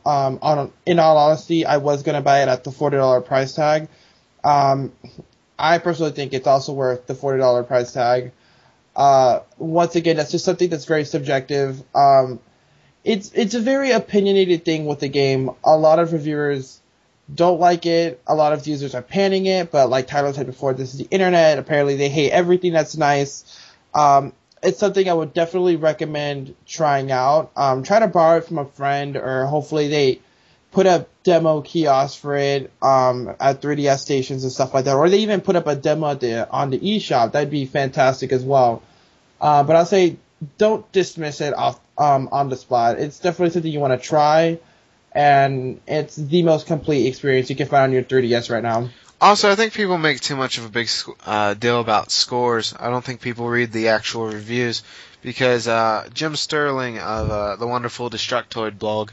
In all honesty, I was going to buy it at the $40 price tag. I personally think it's also worth the $40 price tag. Once again, that's just something that's very subjective. It's a very opinionated thing with the game. A lot of reviewers don't like it. A lot of users are panning it, but like Tyler said before, this is the internet. Apparently they hate everything that's nice. It's something I would definitely recommend trying out. Try to borrow it from a friend, or hopefully they put up demo kiosks for it at 3DS stations and stuff like that, or they even put up a demo on the eShop. That'd be fantastic as well. But I'll say don't dismiss it off on the spot. It's definitely something you want to try, and it's the most complete experience you can find on your 3DS right now. Also, I think people make too much of a big deal about scores. I don't think people read the actual reviews because Jim Sterling of the wonderful Destructoid blog,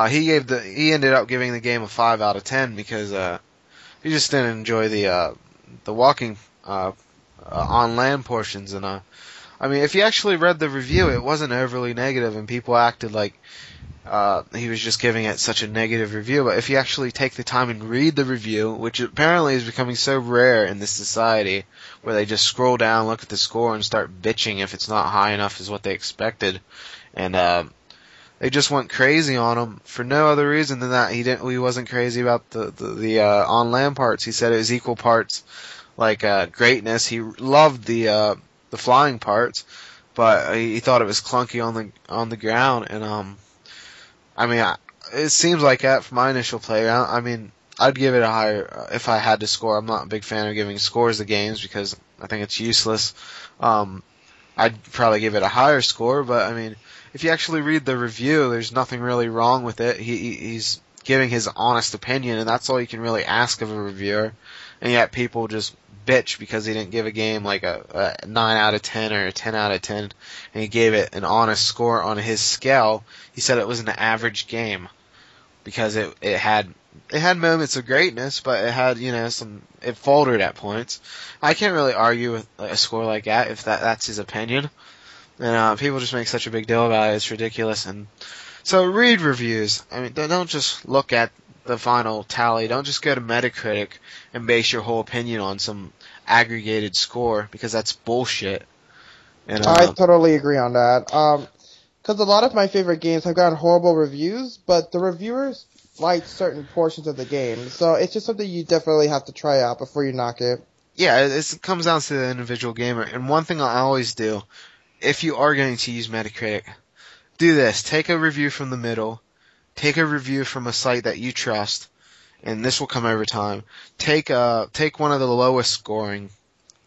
he ended up giving the game a 5 out of 10 because he just didn't enjoy the walking on land portions, and I mean, if you actually read the review, it wasn't overly negative, and people acted like he was just giving it such a negative review. But if you actually take the time and read the review, which apparently is becoming so rare in this society, where they just scroll down, look at the score, and start bitching if it's not high enough as what they expected, and they just went crazy on him for no other reason than that he wasn't crazy about the on land parts. He said it was equal parts like greatness. He loved the flying parts, but he thought it was clunky on the ground. And I mean, it seems like that from my initial play. I mean, I'd give it a higher if I had to score. I'm not a big fan of giving scores to games because I think it's useless. I'd probably give it a higher score, but I mean, if you actually read the review, there's nothing really wrong with it. He's giving his honest opinion, and that's all you can really ask of a reviewer. And yet people just bitch because he didn't give a game like a 9 out of 10 or a 10 out of 10, and he gave it an honest score on his scale. He said it was an average game because it had moments of greatness, but it had, it faltered at points. I can't really argue with a score like that if that's his opinion. And people just make such a big deal about it. It's ridiculous. And so read reviews. I mean, don't just look at the final tally. Don't just go to Metacritic and base your whole opinion on some aggregated score, because that's bullshit. And I totally agree on that. Because a lot of my favorite games have gotten horrible reviews, but the reviewers like certain portions of the game, so it's just something you definitely have to try out before you knock it. Yeah, it comes down to the individual gamer. And one thing I always do, if you are going to use Metacritic, do this. Take a review from the middle. Take a review from a site that you trust, and this will come over time. Take one of the lowest scoring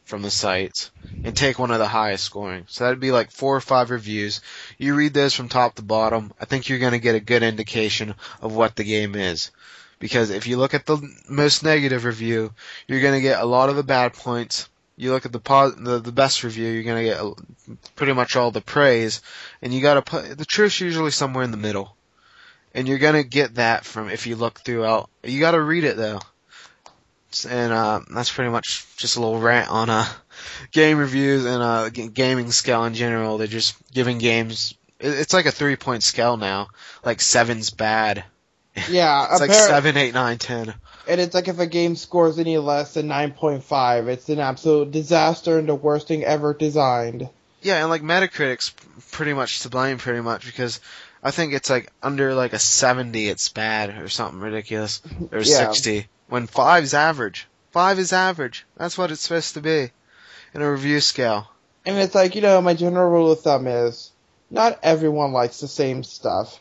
from the sites, and take one of the highest scoring. So that'd be like 4 or 5 reviews. You read those from top to bottom. I think you're going to get a good indication of what the game is. Because if you look at the most negative review, you're going to get a lot of the bad points. You look at the best review, you're going to get pretty much all the praise. And you got to put the truth's usually somewhere in the middle. And you're going to get that from if you look throughout. You got to read it though. And that's pretty much just a little rant on game reviews and gaming scale in general. They're just giving games. It's like a 3-point scale now. Like 7's bad. Yeah, it's like 7, 8, 9, 10. And it's like if a game scores any less than 9.5, it's an absolute disaster and the worst thing ever designed. Yeah, and like Metacritic's pretty much to blame, because I think it's like under like a 70, it's bad or something ridiculous, or 60. When 5's average. 5 is average. That's what it's supposed to be in a review scale. And it's like, my general rule of thumb is not everyone likes the same stuff.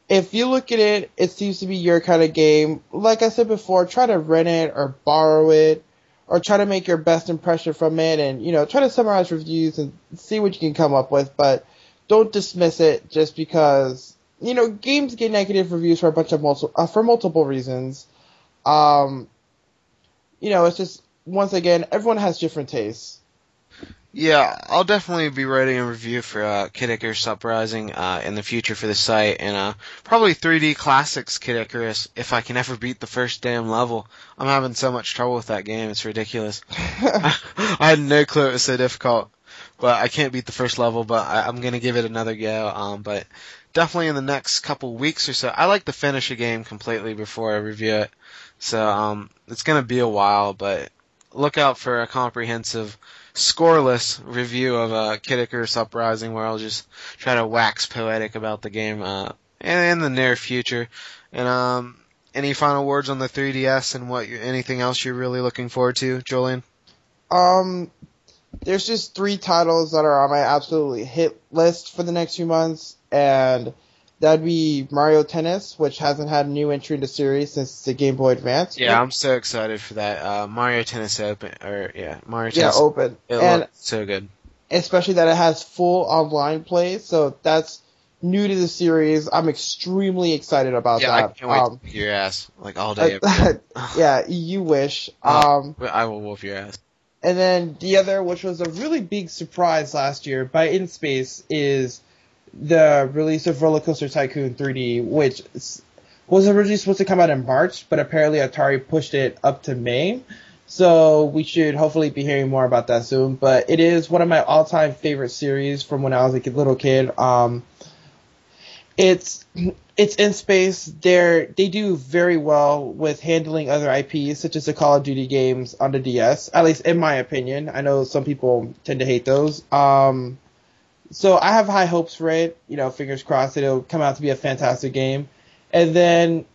If you look at it, it seems to be your kind of game. Like I said before, try to rent it or borrow it, or try to make your best impression from it, and try to summarize reviews and see what you can come up with. But don't dismiss it just because games get negative reviews for for multiple reasons. It's just, once again, everyone has different tastes. Yeah, I'll definitely be writing a review for Kid Icarus Uprising in the future for the site, and probably 3D Classics Kid Icarus if I can ever beat the first damn level. I'm having so much trouble with that game, it's ridiculous. I had no clue it was so difficult, but I can't beat the first level, but I'm going to give it another go. But definitely in the next couple weeks or so, I like to finish a game completely before I review it, so it's going to be a while, but look out for a comprehensive scoreless review of Kid Icarus Uprising, where I'll just try to wax poetic about the game in the near future. And any final words on the 3DS and anything else you're really looking forward to, Julian? There's just 3 titles that are on my absolutely hit list for the next few months, and that'd be Mario Tennis, which hasn't had a new entry in the series since the Game Boy Advance. Yeah, I'm so excited for that. Mario Tennis Open, Mario Tennis. Yeah, Open. It looks so good. Especially that it has full online play, so that's new to the series. I'm extremely excited about that. Yeah, I can't wait to kick your ass, like, all day. Yeah, you wish. I will whoop your ass. And then the other, which was a really big surprise last year by InSpace, is the release of Roller Coaster Tycoon 3D, which was originally supposed to come out in March, but apparently Atari pushed it up to May So we should hopefully be hearing more about that soon. But it is one of my all-time favorite series from when I was a little kid. It's in space. They do very well with handling other IPs, such as the Call of Duty games on the DS. At least in my opinion. I know some people tend to hate those. So I have high hopes for it. Fingers crossed that it'll come out to be a fantastic game. And then,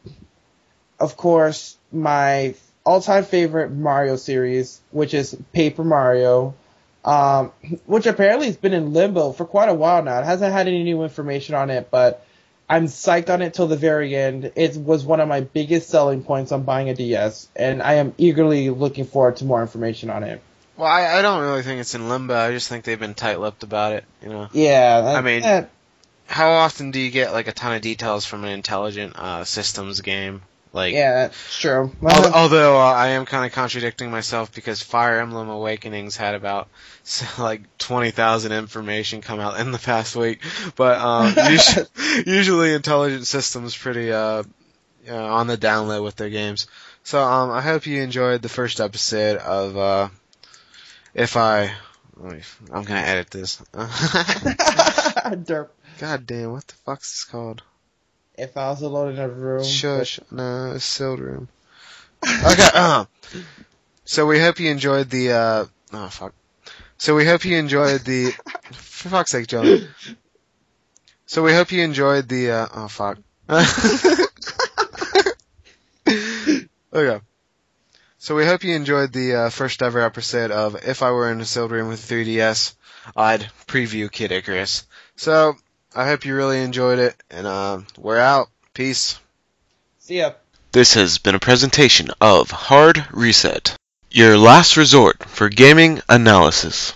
of course, my all-time favorite Mario series, which is Paper Mario, which apparently has been in limbo for quite a while now. It hasn't had any new information on it, but I'm psyched on it till the very end. It was one of my biggest selling points on buying a DS, and I am eagerly looking forward to more information on it. Well, I don't really think it's in limbo. I just think they've been tight-lipped about it, Yeah. I mean, how often do you get, like, a ton of details from an intelligent systems game? Like, yeah, that's true. Although I am kind of contradicting myself because Fire Emblem Awakenings had about, 20,000 information come out in the past week. But usually intelligent systems pretty on the down low with their games. So I hope you enjoyed the first episode of... I'm gonna edit this. Derp. God damn, what the fuck's this called? If I was alone in a room. Shush. No, it's sealed room. Okay, So we hope you enjoyed the, oh fuck. So we hope you enjoyed the, for fuck's sake, John. So we hope you enjoyed the, oh fuck. Okay. So we hope you enjoyed the first ever episode of If I Were in a Sealed Room with 3DS, I'd preview Kid Icarus. So I hope you really enjoyed it, and we're out. Peace. See ya. This has been a presentation of Hard Reset, your last resort for gaming analysis.